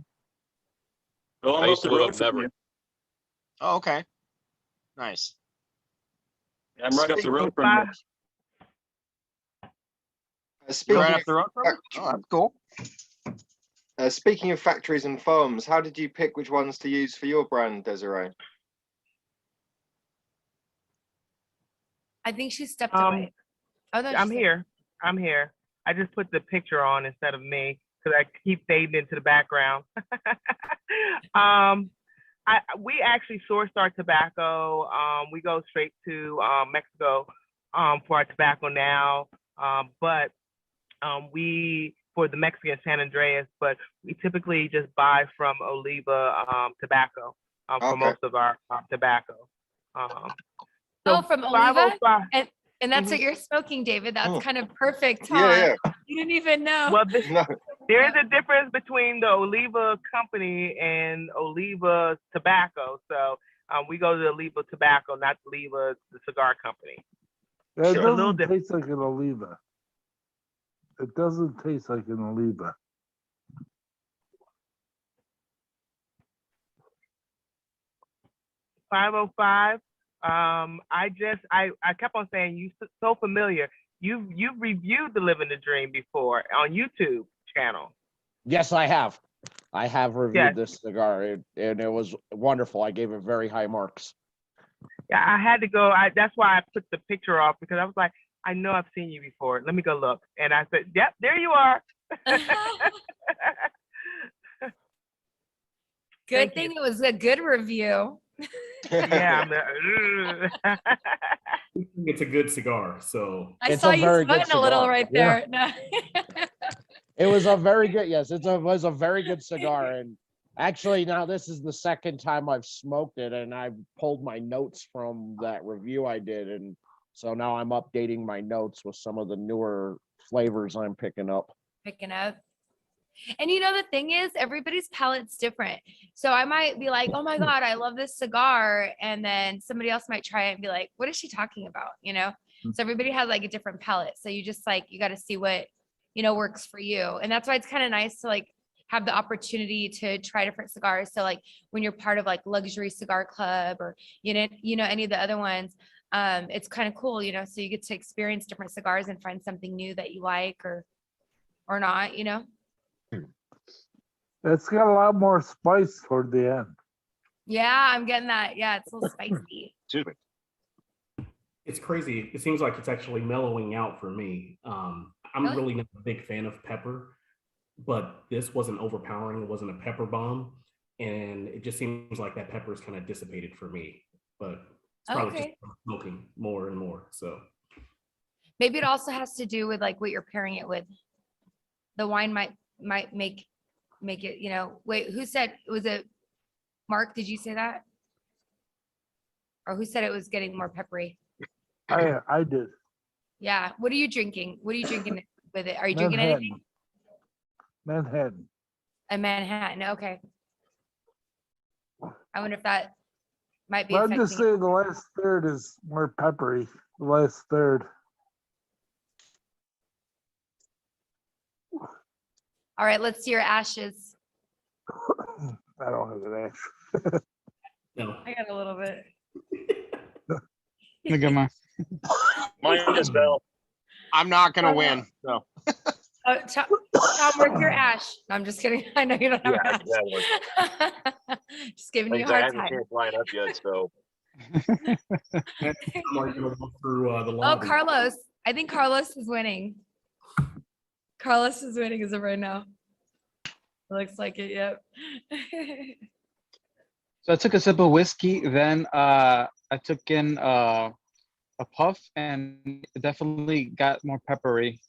Well, I I'm used up to the live road in from Everett. you. Oh, okay. Nice. I'm right up the road from you. You're Speaking right of up the road from me? Oh, that's cool. speaking of factories and farms, how did you pick which ones to use for your brand, Desiree? I think she stepped away. Oh, no, I'm she's- here. I'm here. I just put the picture on instead of me because I keep fading into the background. We actually source our tobacco. We go straight to Mexico for our tobacco now, but we for the Mexican San Andreas, but we typically just buy from Oliva tobacco for Okay. most of our tobacco. Oh, from Oliva? 505. And that's what you're smoking, David. That's kind of perfect, huh? Yeah, You didn't even know. Well, No. there is a difference between the Oliva company and Oliva tobacco. So we go to Oliva tobacco, not Oliva, the cigar company. Yeah, it Sure. A little doesn't taste like an Oliva. It doesn't taste like an Oliva. .505. I kept on saying you so familiar. You've reviewed the Living the Dream before on YouTube channel. Yes, I have. I have reviewed Yes. this cigar, and it was wonderful. I gave it very high marks. Yeah, I had to go. That's why I put the picture off because I was like, I know I've seen you before. Let me go look. And I said, yep, there you are. Good thing it was a good review. Yeah. It's a good cigar. So I It's saw a you very good sweating a little cigar. right Yeah. there. No. It was a very good, yes, was a very good cigar. And actually, now this is the second time I've smoked it, and I've pulled my notes from that review I did. And so now I'm updating my notes with some of the newer flavors I'm picking up. Picking up. And you know, the thing is, everybody's palate's different. So I might be like, oh my God, I love this cigar. And then somebody else might try it and be like, what is she talking about? You know? So everybody has like a different palate. So you just like, you got to see what, you know, works for you. And that's why it's kind of nice to like have the opportunity to try different cigars. So like when you're part of like Luxury Cigar Club or, you know, any of the other ones, it's kind of cool, you know, so you get to experience different cigars and find something new that you like or not, you know? It's got a lot more spice toward the end. Yeah, I'm getting that. Yeah, it's a little spicy. Excuse me. it's crazy. It seems like it's actually mellowing out for me. I'm Really? really not a big fan of pepper, but this wasn't overpowering. It wasn't a pepper bomb. And it just seems like that pepper is kind of dissipated for me. But it's probably Okay. just smoking more and more. So Maybe it also has to do with like what you're pairing it with. The wine might make it, you know, wait, who said, was it Mark? Did you say that? Or who said it was getting more peppery? I did. Yeah. What are you drinking? What are you drinking with it? Are you drinking anything? Manhattan. A Manhattan. Okay. I wonder if that might be But I'm just affecting. saying the last third is more peppery. The last third. All right, let's see your ashes. I don't have an ash. no. I got a little bit. Look at mine. Mine is Bell. I'm not gonna win. So Oh, Tom, where's your ash? No, I'm just kidding. I know you don't have Yeah, ash. exactly. Just giving you a Like, I hard haven't time. finished line up yet, so I'm like gonna walk through the Oh, lobby. Carlos. I think Carlos is winning. Carlos is winning as of right now. Looks like it, yep. So I took a sip of whiskey, then I took in a puff, and it definitely got more peppery.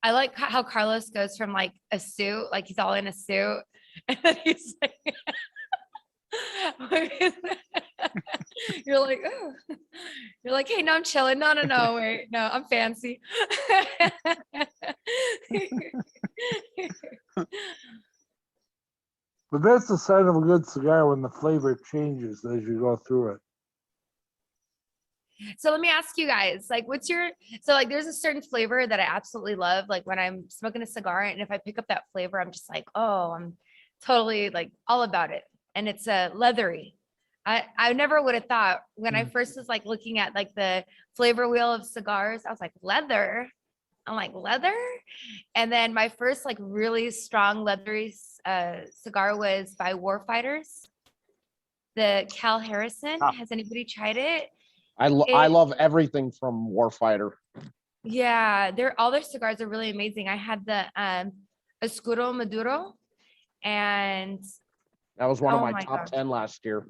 I like how Carlos goes from like a suit, like he's all in a suit, and then he's like, you're like, oh, you're like, hey, no, I'm chilling. No, wait, no, I'm fancy. But that's the sign of a good cigar when the flavor changes as you go through it. So let me ask you guys, like, like, there's a certain flavor that I absolutely love. Like when I'm smoking a cigar, and if I pick up that flavor, I'm just like, oh, I'm totally like all about it. And it's leathery. I never would have thought when I first was like looking at like the flavor wheel of cigars, I was like, leather. I'm like, leather? And then my first like really strong leathery cigar was by Warfighters, the Cal Harrison. Has anybody tried it? I love everything from Warfighter. Yeah, all their cigars are really amazing. I had the Oscuro Maduro, and That was one of oh my my top gosh. 10 last year.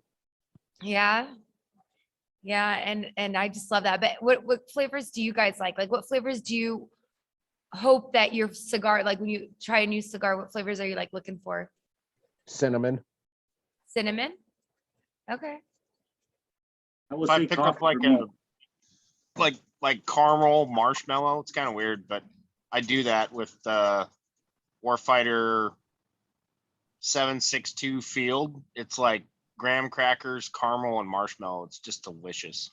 Yeah. Yeah, and I just love that. But what flavors do you guys like? Like what flavors do you hope that your cigar, like when you try a new cigar, what flavors are you like looking for? Cinnamon. Cinnamon? Okay. I would I say pick up coffee for me. like caramel marshmallow. It's kind of weird, but I do that with Warfighter 762 Field. It's like graham crackers, caramel, and marshmallow. It's just delicious.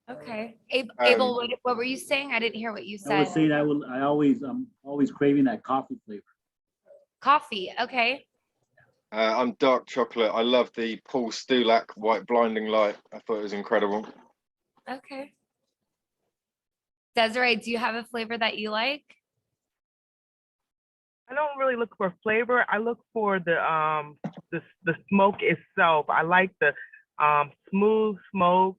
Okay. Abel, what were you saying? I didn't hear what you I would said. say that I'm always craving that coffee flavor. Coffee. Okay. I'm dark chocolate. I love the Paul Stulak White Blinding Light. I thought it was incredible. Okay. Desiree, do you have a flavor that you like? I don't really look for flavor. I look for the smoke itself. I like the smooth smoke,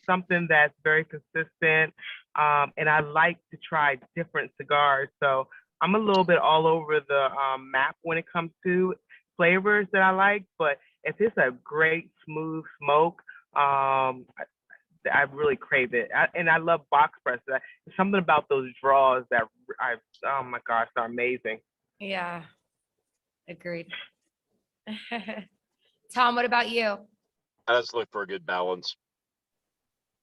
something that's very consistent, and I like to try different cigars. So I'm a little bit all over the map when it comes to flavors that I like. But if it's a great smooth smoke, I really crave it. And I love box press. There's something about those draws that oh my gosh, they're amazing. Yeah. Agreed. Tom, what about you? I just look for a good balance.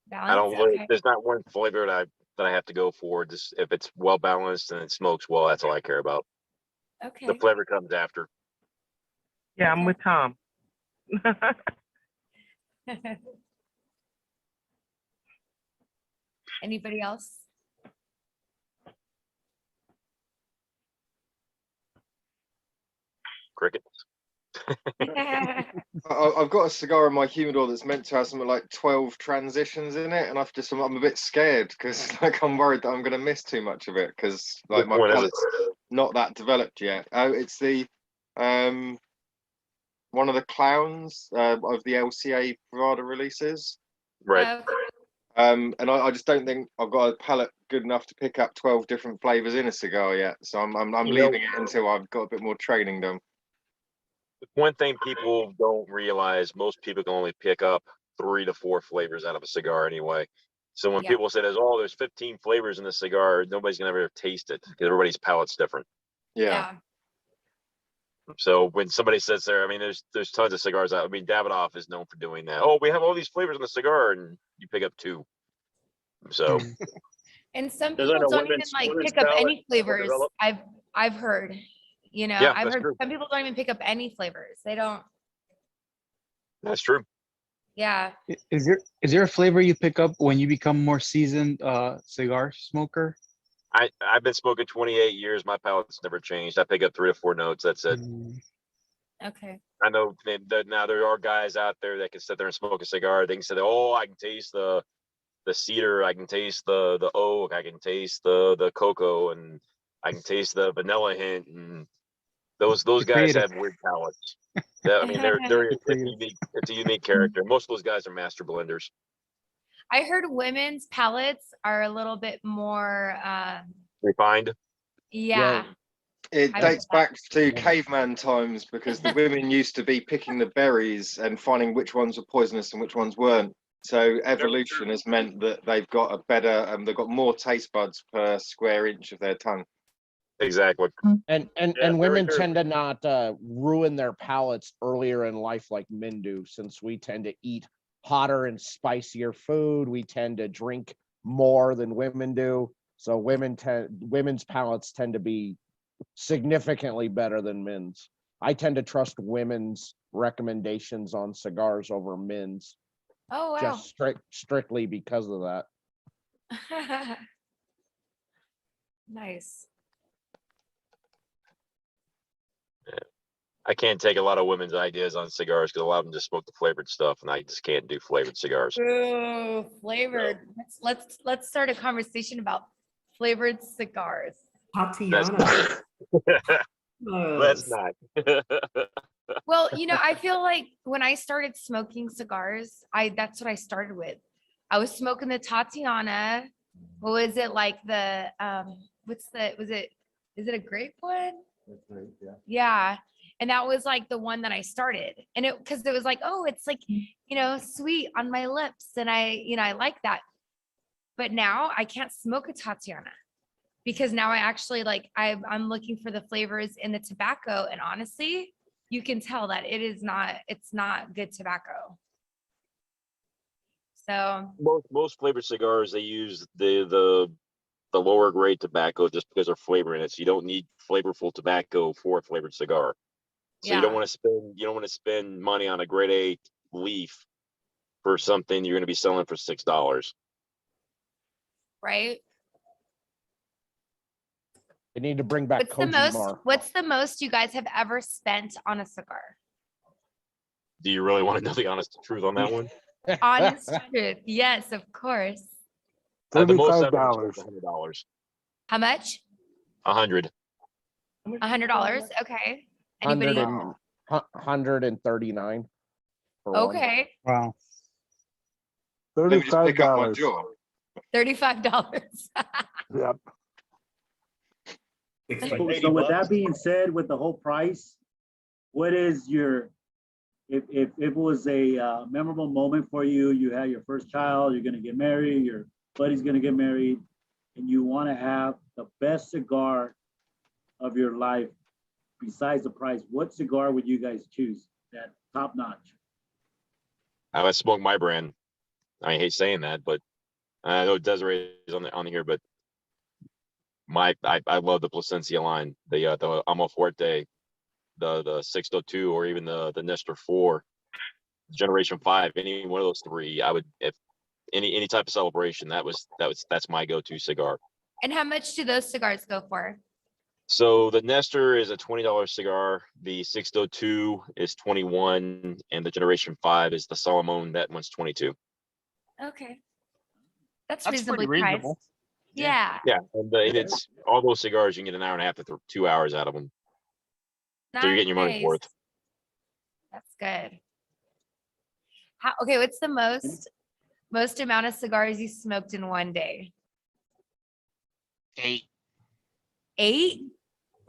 Balance? I don't really, Okay. there's not one flavor that I have to go for. Just if it's well balanced and it smokes well, that's all I care about. Okay. The flavor comes after. Yeah, I'm with Tom. Anybody else? Cricket. I've got a cigar in my humidor that's meant to have something like 12 transitions in it, and I'm a bit scared because like I'm worried that I'm going to miss too much of it because like my What is it? palate's not that developed yet. Oh, it's the one of the clowns of the LCA Prada releases. Right. And I just don't think I've got a palate good enough to pick up 12 different flavors in a cigar yet. So I'm leaving it until I've got a bit more training done. One thing people don't realize, most people can only pick up 3 to 4 flavors out of a cigar anyway. So when Yeah. people say there's 15 flavors in a cigar, nobody's gonna ever taste it because everybody's palate's different. Yeah. So when somebody sits there, I mean, there's tons of cigars out. I mean, Davidoff is known for doing that. Oh, we have all these flavors in the cigar, and you pick up 2. So And some There's people other don't even women's- like women's pick up palate any flavors. develop. I've heard, you know, Yeah, I've that's heard true. some people don't even pick up any flavors. They don't. that's true. Yeah. Is there a flavor you pick up when you become more seasoned cigar smoker? I've been smoking 28 years. My palate's never changed. I pick up 3 to 4 notes. That's it. Okay. I know that now there are guys out there that can sit there and smoke a cigar. They can say, "Oh, I can taste the cedar. I can taste the oak. I can taste the cocoa, and I can taste the vanilla hint." And those They're guys creative. have weird palates. I mean, it's a unique character. Most of those guys are master blenders. I heard women's palates are a little bit more, Refined. yeah. It I dates heard back to caveman times because the women used to be picking the berries and finding which ones were poisonous and which ones weren't. So evolution has meant that they've got a better, they've got more taste buds per square inch of their tongue. Exactly. And very women true. tend to not ruin their palates earlier in life like men do, since we tend to eat hotter and spicier food. We tend to drink more than women do. So women's palates tend to be significantly better than men's. I tend to trust women's recommendations on cigars over men's, Oh, wow. just strictly because of that. Nice. I can't take a lot of women's ideas on cigars because a lot of them just smoke the flavored stuff, and I just can't do flavored cigars. Ooh, flavored. Let's start a conversation about flavored cigars. Tatiana. Let's not. Well, you know, I feel like when I started smoking cigars, that's what I started with. I was smoking the Tatiana, What was it like the is it a grape one? Yeah. And that was like the one that I started. And it because it was like, oh, it's like, sweet on my lips. And I like that. But now I can't smoke a Tatiana because now I actually I'm looking for the flavors in the tobacco. And honestly, you can tell that it's not good tobacco. So Most flavored cigars, they use the lower grade tobacco just because they're flavoring it. So you don't need flavorful tobacco for a flavored cigar. So you don't want to spend money on a grade A leaf for something you're going to be selling for $6. right. They need to bring back Koji more. What's the most you guys have ever spent on a cigar? Do you really want to know the honest truth on that one? Honest truth. Yes, of course. The most ever $35. was $100. How much? 100. $100. Okay. Anybody? 139. for one. Okay. Wow. Maybe just pick up my $35. jaw. $35. Yep. So with that being said, with the whole price, what is your, if it was a memorable moment for you, you had your first child, you're gonna get married, your buddy's gonna get married, and you wanna have the best cigar of your life besides the price, what cigar would you guys choose? That top notch? I would smoke my brand. I hate saying that, but I know Desiree is on here, but I love the Plasencia line, the Amo Fuerte, the 602, or even the Nestor 4, Generation 5, any one of those three. I would, if any type of celebration, that's my go-to cigar. And how much do those cigars go for? So the Nestor is a $20 cigar. The 602 is 21, and the Generation 5 is the Solomon. That one's 22. Okay. That's That's reasonably pretty priced. reasonable. Yeah. Yeah, and it's all those cigars. You can get an hour and a half to 2 hours out of them. So you're getting your money's Nice. worth. That's good. Okay, what's the most amount of cigars you smoked in one day? 8. 8?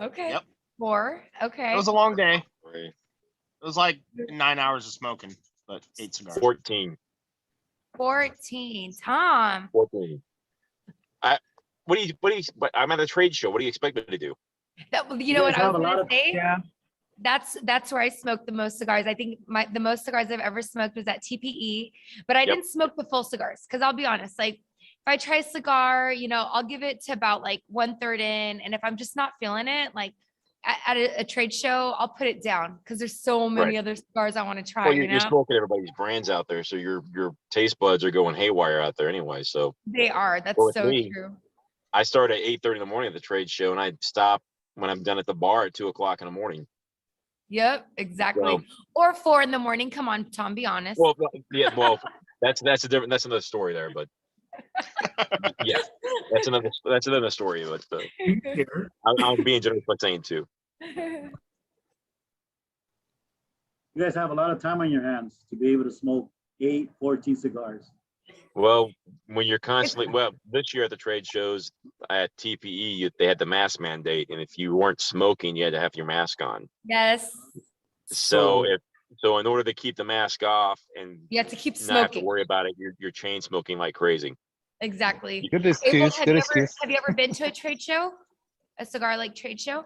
Okay. Yep. 4. Okay. It was a long day. It was like 9 hours of smoking, but 8 cigars. 14. 14. Tom. 14. I'm at a trade show. What do you expect me to do? You know what I was have a lot gonna of- say? Yeah. That's where I smoked the most cigars. I think the most cigars I've ever smoked was at TPE, but I didn't smoke the full cigars because I'll be honest, like if I try a cigar, I'll give it to about like 1/3 in, and if I'm just not feeling it, like at a trade show, I'll put it down because there's so many other cigars I want to try. Well, you're smoking everybody's brands out there, so your taste buds are going haywire out there anyway. So They are. That's with so me, true. I start at 8:30 in the morning at the trade show, and I stop when I'm done at the bar at 2 o'clock in the morning. Yep, exactly. So- Or 4 in the morning. Come on, Tom, be honest. Well, yeah, that's another story there, but yeah, that's another story. But I'm being generous by saying 2. You guys have a lot of time on your hands to be able to smoke 14 cigars. Well, when you're constantly, this year at the trade shows at TPE, they had the mask mandate, and if you weren't smoking, you had to have your mask on. Yes. So in order to keep the mask off and You have to keep not have to smoking. worry about it, you're chain smoking like crazy. Exactly. Good Abel, excuse. have Good you excuse. have you ever been to a trade show? A cigar like trade show?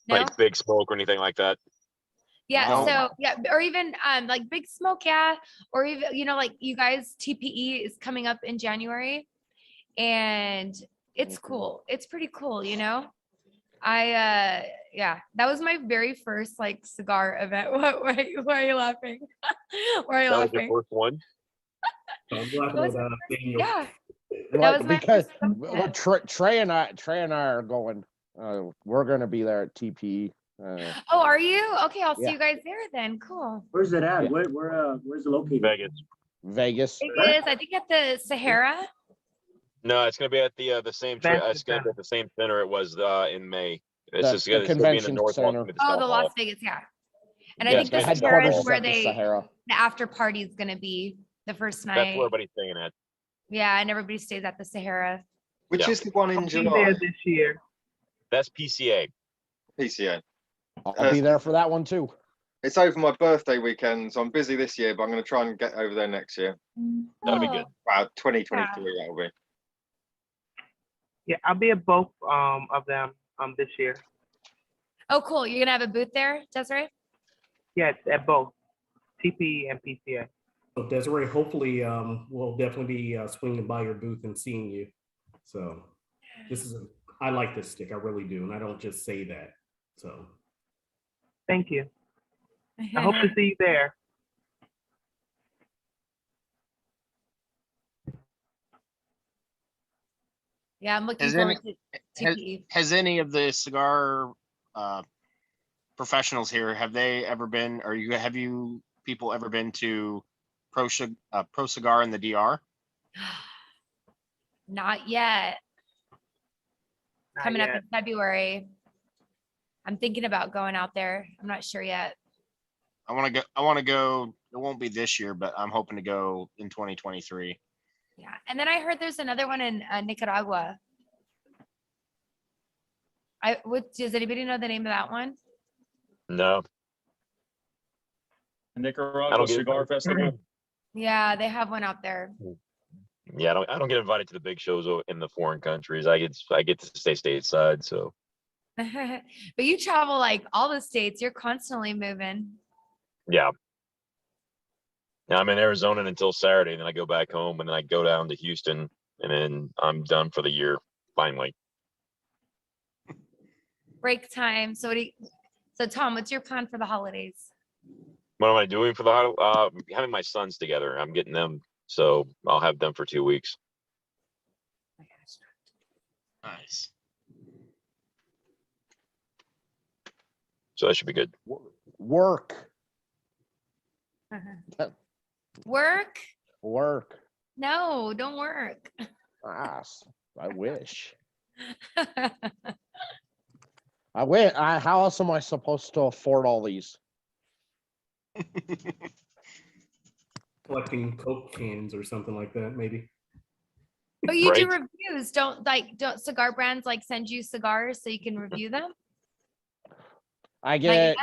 No? Like Big Smoke or anything like that. Yeah, No. so yeah, or even like Big Smoke, yeah, or even like you guys, TPE is coming up in January, and it's cool. It's pretty cool, I yeah, that was my very first like cigar event. Why are you laughing? Why are you That was your laughing? first one. I'm laughing Was- at Daniel. Yeah, Like, was my because first Trey and I are going. We're gonna be there at TPE. oh, are you? Okay, I'll see Yeah. you guys there then. Cool. Where's it at? Yeah. Where's it located? Vegas. Vegas. It is, I think at the Sahara. No, it's gonna be at the same. It's gonna be at the same center it was in May. It's The just gonna be in the convention North center. Walk, Oh, the South Las Hall. Vegas, yeah. And I Yeah, think the it's gonna be Sahara South is Hall. where at the Sahara. the after party is gonna be the first That's where night. everybody's staying at. Yeah, and everybody stays at the Sahara. Which Yeah. is the one in I'll be July? there this year. That's PCA. PCA. I'll be there for that one too. It's over my birthday weekend, so I'm busy this year, but I'm going to try and get over there next year. That'll be Oh, good. Wow, 2023 that'll be. Yeah, I'll be at both of them this year. Oh, cool. You're gonna have a booth there, Desiree? Yes, at both TP and PCA. So Desiree, hopefully we'll definitely be swinging by your booth and seeing you. So I like this stick, I really do, and I don't just say that. So Thank you. I hope to see you there. Yeah, I'm looking Has forward any- to TPE. Has any of the cigar professionals here, have they ever been, or have you people ever been to Pro Cigar in the DR? Not yet. Not Coming up yet. in February. I'm thinking about going out there. I'm not sure yet. I want to go. It won't be this year, but I'm hoping to go in 2023. Yeah, and then I heard there's another one in Nicaragua. Does anybody know the name of that one? No, I Nicaragua don't get Cigar Festival. Yeah, they have one out there. Yeah, I don't get invited to the big shows in the foreign countries. I get to stay stateside. So But you travel like all the states. You're constantly moving. yeah. Now I'm in Arizona until Saturday, and then I go back home, and then I go down to Houston, and then I'm done for the year finally. Break time. So Tom, what's your plan for the holidays? What am I doing for having my sons together? I'm getting them, so I'll have them for 2 weeks. Nice. So that should be good. Work. Work? Work. No, don't work. I wish. How else am I supposed to afford all these? collecting Coke cans or something like that, maybe. But you do Right. reviews. Don't cigar brands like send you cigars so you can review them? I get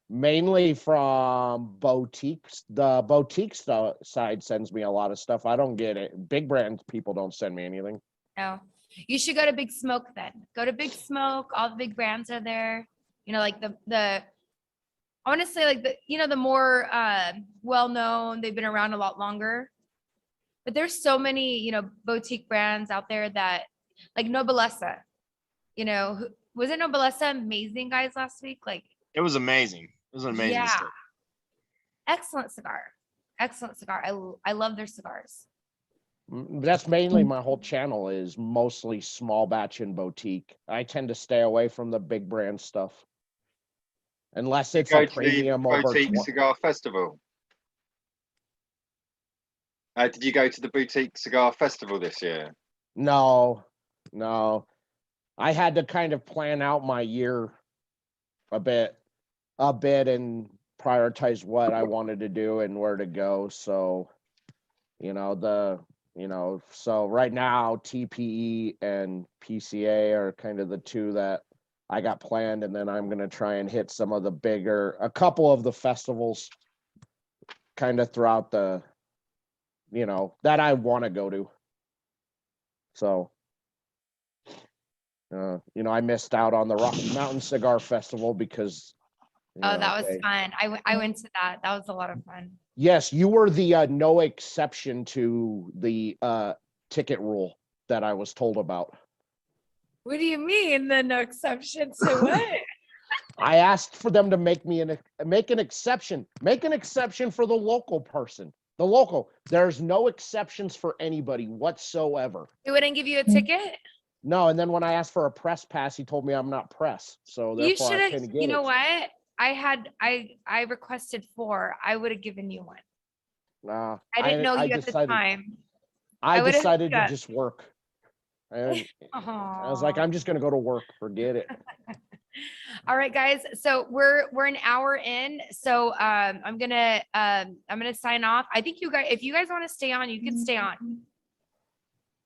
mainly from boutiques. The boutique side sends me a lot of stuff. I don't get it. Big brand people don't send me anything. No. You should go to Big Smoke then. Go to Big Smoke. All the big brands are there. You know, like I want to say like the more well-known, they've been around a lot longer. But there's so many, boutique brands out there that like Nobleza, was it Nobleza amazing guys last week? Like It was amazing. It was an amazing Yeah. stick. excellent cigar. Excellent cigar. I love their cigars. That's mainly my whole channel is mostly small batch and boutique. I tend to stay away from the big brand stuff. Unless it's Go a to the premium over Boutique Cigar Festival. Did you go to the Boutique Cigar Festival this year? No. I had to kind of plan out my year a bit and prioritize what I wanted to do and where to go. So, so right now TPE and PCA are kind of the two that I got planned, and then I'm going to try and hit some of a couple of the festivals kind of throughout the, that I want to go to. So, I missed out on the Rocky Mountain Cigar Festival because. That was fun. I went to that. That was a lot of fun. Yes, you were the no exception to the ticket rule that I was told about. What do you mean? The no exception to what? I asked for them to make an exception. Make an exception for the local person. The local. There's no exceptions for anybody whatsoever. They wouldn't give you a ticket? No, and then when I asked for a press pass, he told me I'm not press. So You therefore should I have, couldn't get you know it. what? I requested 4. I would have given you one. Nah, I didn't know you at the time. I would've decided to hooked up. just work. I was Aw. like, I'm just gonna go to work. Forget it. All right, guys. So we're an hour in. So I'm gonna sign off. I think you guys, if you guys want to stay on, you can stay on.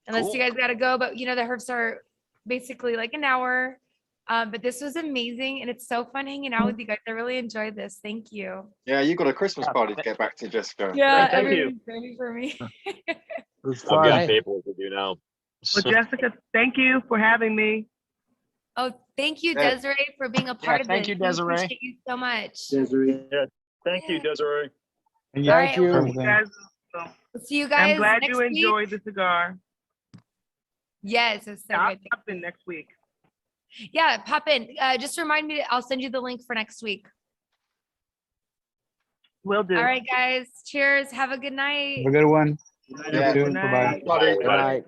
unless you Cool. guys gotta go, but you know, the Herfs are basically like an hour. But this was amazing and it's so fun hanging out with you guys. I really enjoyed this. Thank you. Yeah, you got a Christmas party to get back to, Jessica. Yeah, Thank you. everyone's ready for me. It's I've fun. got Right. paperwork to do now. Well, Jessica, thank you for having me. Oh, thank you, Yeah. Desiree, for being a part of thank this. you, We Desiree. appreciate you so much. Desiree. Yeah, thank you, Desiree. And All yeah, right, Thank you. well, everything. Guys, we'll see you I'm guys glad next you week. enjoyed the cigar. Yes, it's so I'll good. pop in next week. Yeah, pop in. Just remind me, I'll send you the link for next week. Will do. All right, guys. Cheers. Have a good night. Have a good one. Good night, Yeah. everyone. Good Bye-bye. Buddy. Good night.